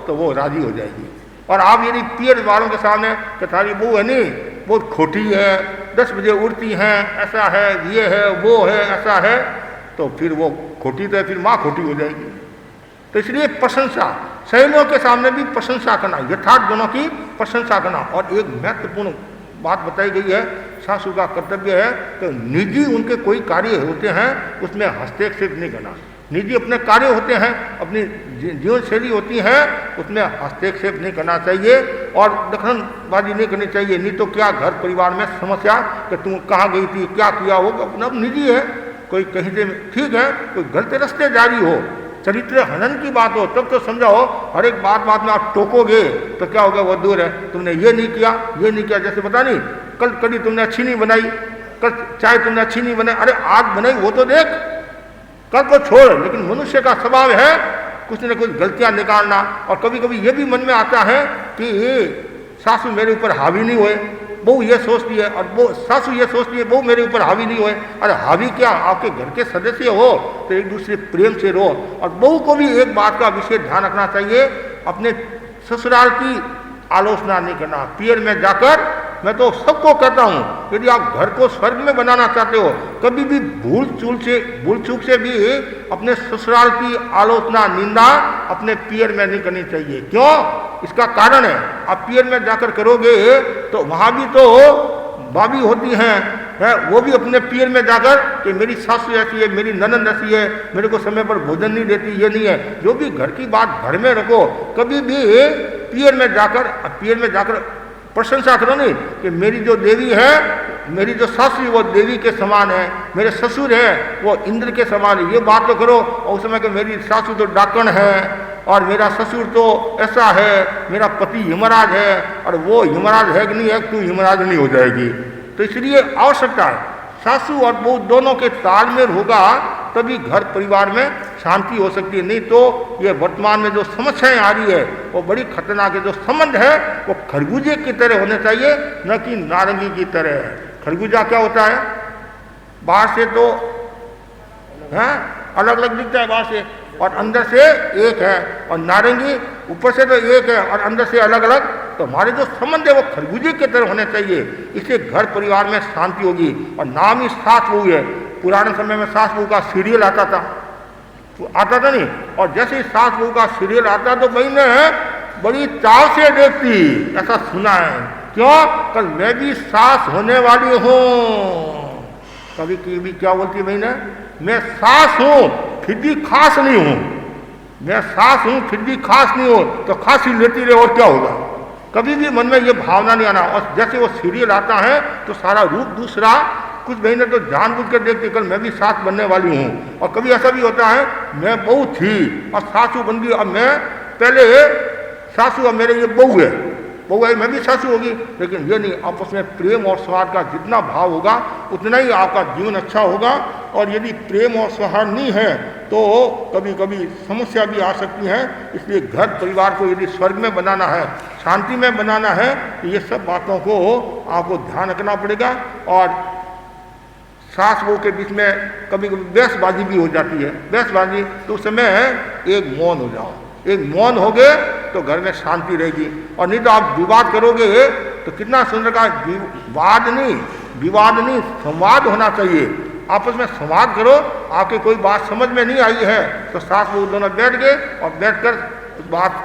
तो वो राजी हो जाएगी। और आप यदि पियर वालों के सामने कि तुम्हारी बहू है नहीं बहुत खोटी है, 10 बजे उठती हैं, ऐसा है, ये है, वो है, ऐसा है, तो फिर वो खोटी तो है, फिर माँ खोटी हो जाएगी। तो इसलिए प्रशंसा, सहेलियों के सामने भी प्रशंसा करना, यथार्थ गुणों की प्रशंसा करना। और एक महत्वपूर्ण बात बताई गई है, सासू का कर्तव्य है कि निजी उनके कोई कार्य होते हैं उसमें हस्तक्षेप नहीं करना। निजी अपने कार्य होते हैं, अपनी जीवन शैली होती है, उसमें हस्तक्षेप नहीं करना चाहिए और दखलंदाजी नहीं करनी चाहिए। नहीं तो क्या घर परिवार में समस्या कि तुम कहाँ गई थी, क्या किया हो, अपना निजी है। कोई कहीं से ठीक है, कोई गलत रास्ते जारी हो, चरित्र हनन की बात हो, तब तो समझाओ। हर एक बात में आप टोकोगे तो क्या होगा, वो दूर है, तुमने ये नहीं किया, ये नहीं किया। जैसे पता नहीं कल कड़ी तुमने अच्छी नहीं बनाई, कल चाय तुमने अच्छी नहीं बनाई, अरे आज बनाई वो तो देख, कल को छोड़। लेकिन मनुष्य का स्वभाव है कुछ न कुछ गलतियां निकालना। और कभी कभी ये भी मन में आता है कि सासू मेरे ऊपर हावी नहीं हुए, बहू ये सोचती है, और वो सासू ये सोचती है बहू मेरे ऊपर हावी नहीं हुए। अरे हावी क्या, आपके घर के सदस्य हो तो एक दूसरे प्रेम से रहो। और बहू को भी एक बात का विशेष ध्यान रखना चाहिए, अपने ससुराल की आलोचना नहीं करना। पियर में जाकर, मैं तो सबको कहता हूँ, यदि आप घर को स्वर्ग में बनाना चाहते हो, कभी भी भूल चूक से भी अपने ससुराल की आलोचना, निंदा अपने पियर में नहीं करनी चाहिए। क्यों? इसका कारण है, आप पियर में जाकर करोगे तो वहाँ भी तो भाभी होती हैं, वो भी अपने पियर में जाकर कि मेरी सासू ऐसी है, मेरी ननद ऐसी है, मेरे को समय पर भोजन नहीं देती, ये नहीं है। जो भी घर की बात घर में रखो, कभी भी पियर में जाकर प्रशंसा करो नहीं कि मेरी जो देवी है, मेरी जो सासू वो देवी के समान है, मेरे ससुर है वो इंद्र के समान है, ये बात तो करो। और उस समय कि मेरी सासू तो डाकण है और मेरा ससुर तो ऐसा है, मेरा पति हिमराज है, और वो हिमराज है कि नहीं है, तू हिमराज नहीं हो जाएगी। तो इसलिए आवश्यकता है सासू और बहू दोनों के तालमेल होगा तभी घर परिवार में शांति हो सकती है। नहीं तो ये वर्तमान में जो समस्याएं आ रही है वो बड़ी खतरनाक है। जो संबंध है वो खरबूजे की तरह होने चाहिए, न कि नारंगी की तरह। खरबूजा क्या होता है, बाहर से तो है अलग अलग दिखता है बाहर से, और अंदर से एक है। और नारंगी ऊपर से तो एक है और अंदर से अलग अलग। तो हमारे जो संबंध है वो खरबूजे की तरह होने चाहिए, इससे घर परिवार में शांति होगी। और नाम ही सास बहू है। पुराने समय में सास बहू का सीरियल आता था नहीं, और जैसे ही सास बहू का सीरियल आता तो बहन बड़ी चाव से देखती, ऐसा सुना है। क्यों? कल मैं भी सास होने वाली हूँ। कभी कभी क्या बोलती बहन, मैं सास हूँ फिर भी खास नहीं हूँ, मैं सास हूँ फिर भी खास नहीं हूँ, तो खांसी लेती रहे और क्या होगा। कभी भी मन में ये भावना नहीं आना। और जैसे वो सीरियल आता है तो सारा रूप दूसरा, कुछ बहनें तो जानबूझ कर देखती कल मैं भी सास बनने वाली हूँ। और कभी ऐसा भी होता है मैं बहू थी और सासू बन गई, अब मैं पहले सासू, अब मेरे ये बहू है, मैं भी सासू होगी। लेकिन ये नहीं, आपस में प्रेम और सौहार्द का जितना भाव होगा उतना ही आपका जीवन अच्छा होगा। और यदि प्रेम और सौहार्द नहीं है तो कभी कभी समस्या भी आ सकती है। इसलिए घर परिवार को यदि स्वर्ग में बनाना है, शांति में बनाना है, तो ये सब बातों को आपको ध्यान रखना पड़ेगा। और सास बहू के बीच में कभी कभी बहसबाजी भी हो जाती है, बहसबाजी, तो उस समय एक मौन हो जाओ, एक मौन हो गए तो घर में शांति रहेगी। और नहीं तो आप विवाद करोगे तो कितना सुंदर का विवाद नहीं संवाद होना चाहिए। आपस में संवाद करो। आपके कोई बात समझ में नहीं आई है तो सास बहू दोनों बैठ गए और बैठकर बात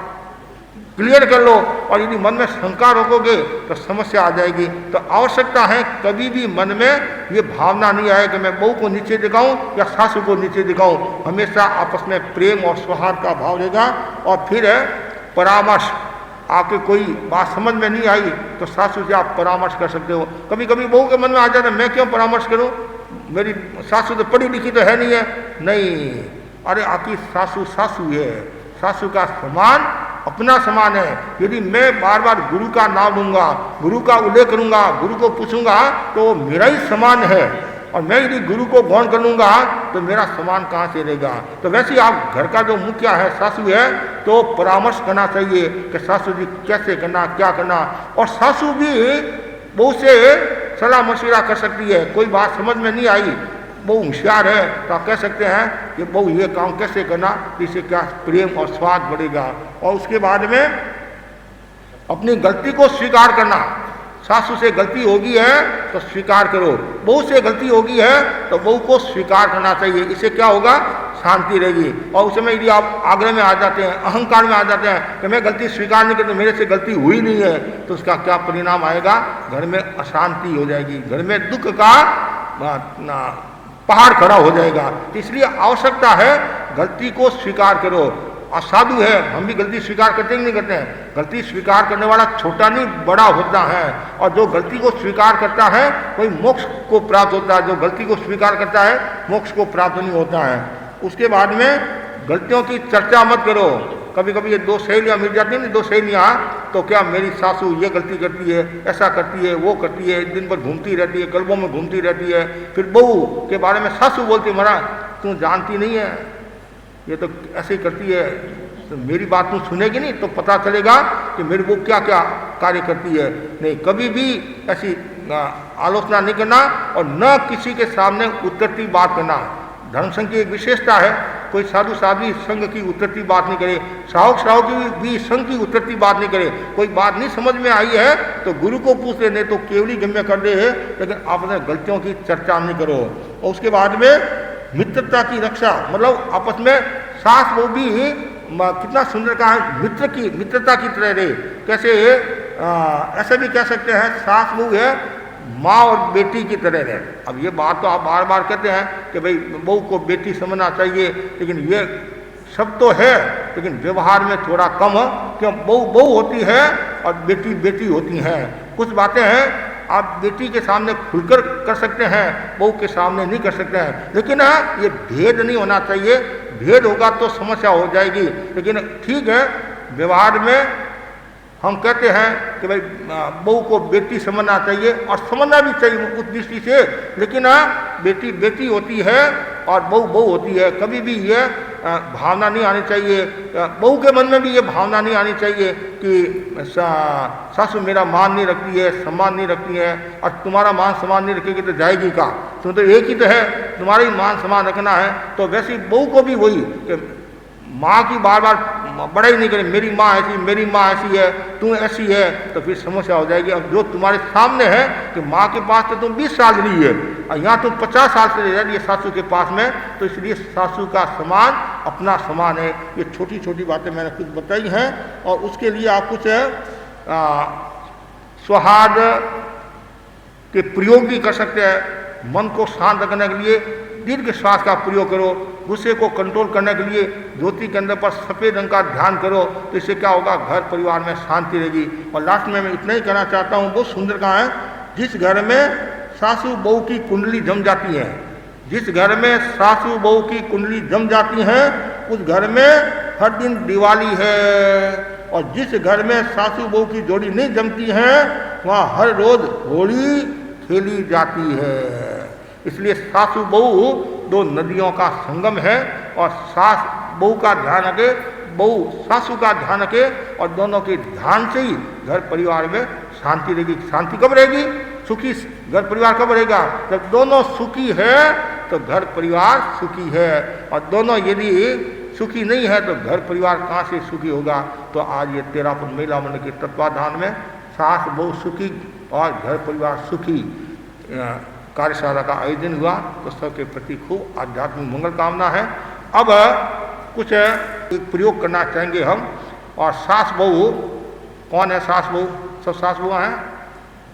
क्लियर कर लो। और यदि मन में शंका रखोगे तो समस्या आ जाएगी। तो आवश्यकता है कभी भी मन में ये भावना नहीं आए कि मैं बहू को नीचे दिखाऊं या सासू को नीचे दिखाऊं। हमेशा आपस में प्रेम और सौहार्द का भाव रहेगा। और फिर है परामर्श। आपके कोई बात समझ में नहीं आई तो सासू से आप परामर्श कर सकते हो। कभी कभी बहू के मन में आ जाता है मैं क्यों परामर्श करूं, मेरी सासू तो पढ़ी लिखी तो है नहीं है। नहीं, अरे आपकी सासू सासू है, सासू का समान अपना समान है। यदि मैं बार बार गुरु का नाम लूंगा, गुरु का उल्लेख करूंगा, गुरु को पूछूंगा तो मेरा ही समान है। और मैं यदि गुरु को गौण कर लूंगा तो मेरा समान कहाँ से रहेगा। तो वैसे ही आप घर का जो मुखिया है, सासू है, तो परामर्श करना चाहिए कि सासू जी कैसे करना, क्या करना। और सासू भी बहू से सलाह मशविरा कर सकती है। कोई बात समझ में नहीं आई, बहु होशियार है तो आप कह सकते हैं कि बहु ये काम कैसे करना, इससे क्या प्रेम और स्वाद बढ़ेगा। और उसके बाद में अपनी गलती को स्वीकार करना। सासू से गलती होगी है तो स्वीकार करो, बहू से गलती होगी है तो बहू को स्वीकार करना चाहिए। इससे क्या होगा, शांति रहेगी। और उस समय यदि आप आग्रह में आ जाते हैं, अहंकार में आ जाते हैं कि मैं गलती स्वीकार नहीं करता, मेरे से गलती हुई नहीं है, तो उसका क्या परिणाम आएगा, घर में अशांति हो जाएगी, घर में दुख का पहाड़ खड़ा हो जाएगा। इसलिए आवश्यकता है गलती को स्वीकार करो। असाधु है, हम भी गलती स्वीकार करते ही नहीं करते हैं। गलती स्वीकार करने वाला छोटा नहीं बड़ा होता है, और जो गलती को स्वीकार करता है वही मोक्ष को प्राप्त होता है। जो गलती को स्वीकार करता है मोक्ष को प्राप्त नहीं होता है। उसके बाद में गलतियों की चर्चा मत करो। कभी कभी ये दो सहेलियाँ मिल जाती हैं ना, दो सहेलियाँ, तो क्या मेरी सासू ये गलती करती है, ऐसा करती है, वो करती है, दिन भर घूमती रहती है, क्लबों में घूमती रहती है। फिर बहू के बारे में सासू बोलती, मरा तू जानती नहीं है, ये तो ऐसे ही करती है, तो मेरी बात तू सुनेगी नहीं तो पता चलेगा कि मेरी वो क्या क्या कार्य करती है। नहीं, कभी भी ऐसी आलोचना नहीं करना और न किसी के सामने उतरती बात करना। धर्म संघ की एक विशेषता है, कोई साधु साध्वी संघ की उतरती बात नहीं करे, श्रावक की भी संघ की उतरती बात नहीं करे। कोई बात नहीं समझ में आई है तो गुरु को पूछ ले, नहीं तो केवली गम्य कर दे है, लेकिन आप अपने गलतियों की चर्चा नहीं करो। और उसके बाद में मित्रता की रक्षा, मतलब आपस में सास वो भी कितना सुंदर कहा है, मित्रता की तरह रहे। कैसे ऐसा भी कह सकते हैं, सास वो है माँ और बेटी की तरह रहे। अब ये बात तो आप बार बार कहते हैं कि भाई बहू को बेटी समझना चाहिए, लेकिन ये सब तो है, लेकिन व्यवहार में थोड़ा कम, क्यों बहू होती है और बेटी बेटी होती हैं। कुछ बातें हैं आप बेटी के सामने खुलकर कर सकते हैं, बहू के सामने नहीं कर सकते हैं। लेकिन ये भेद नहीं होना चाहिए, भेद होगा तो समस्या हो जाएगी। लेकिन ठीक है, व्यवहार में हम कहते हैं कि भाई बहू को बेटी समझना चाहिए, और समझना भी चाहिए उस दृष्टि से। लेकिन बेटी बेटी होती है और बहू बहू होती है। कभी भी ये भावना नहीं आनी चाहिए, बहू के मन में भी ये भावना नहीं आनी चाहिए कि सासू मेरा मान नहीं रखती है, सम्मान नहीं रखती है, और तुम्हारा मान सम्मान नहीं रखेगी तो जाएगी का, तुम तो एक ही तो है, तुम्हारा ही मान सम्मान रखना है। तो वैसे बहू को भी वही कि माँ की बार बार बड़ाई नहीं करें, मेरी माँ ऐसी, मेरी माँ ऐसी है, तू ऐसी है, तो फिर समस्या हो जाएगी। अब जो तुम्हारे सामने है कि माँ के पास तो तुम 20 साल रही है और यहाँ तुम 50 साल से रह रही है सासू के पास में, तो इसलिए सासू का समान अपना समान है। ये छोटी छोटी बातें मैंने कुछ बताई हैं। और उसके लिए आप कुछ सौहार्द के प्रयोग भी कर सकते हैं। मन को शांत रखने के लिए दीर्घ श्वास का प्रयोग करो। गुस्से को कंट्रोल करने के लिए ज्योति के अंदर पर सफ़ेद रंग का ध्यान करो, तो इससे क्या होगा, घर परिवार में शांति रहेगी। और लास्ट में मैं इतना ही कहना चाहता हूँ, बहुत सुंदर कहा है, जिस घर में सासू बहू की कुंडली जम जाती है, जिस घर में सासू बहू की कुंडली जम जाती है, उस घर में हर दिन दिवाली है। और जिस घर में सासू बहू की जोड़ी नहीं जमती है, वहाँ हर रोज होली खेली जाती है। इसलिए सासू बहू दो नदियों का संगम है, और सास बहू का ध्यान रखे, बहू सासू का ध्यान रखे, और दोनों के ध्यान से ही घर परिवार में शांति रहेगी। शांति कब रहेगी, सुखी घर परिवार कब रहेगा, जब दोनों सुखी है तो घर परिवार सुखी है। और दोनों यदि सुखी नहीं है तो घर परिवार कहाँ से सुखी होगा। तो आज ये तेरापुर महिला मंडल के तत्वाधान में सास बहू सुखी और घर परिवार सुखी कार्यशाला का आयोजन हुआ, तो सबके प्रति खूब आध्यात्मिक मंगल कामना है। अब कुछ एक प्रयोग करना चाहेंगे हम। और सास बहू कौन है, सास बहू सब सास बहू हैं,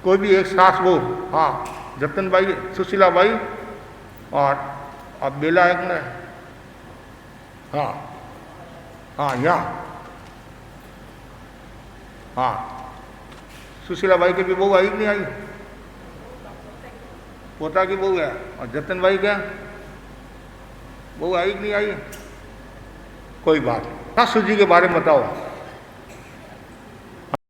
कोई भी एक सास बहू, हाँ, जतन बाई, सुशीला बाई और अब बेला एक ने, हाँ हाँ यहाँ, हाँ सुशीला बाई की भी बहू आई कि नहीं आई, पोता की बहू है। और जतन भाई क्या बहू आई कि नहीं आई, कोई बात नहीं। सासू जी के बारे में बताओ।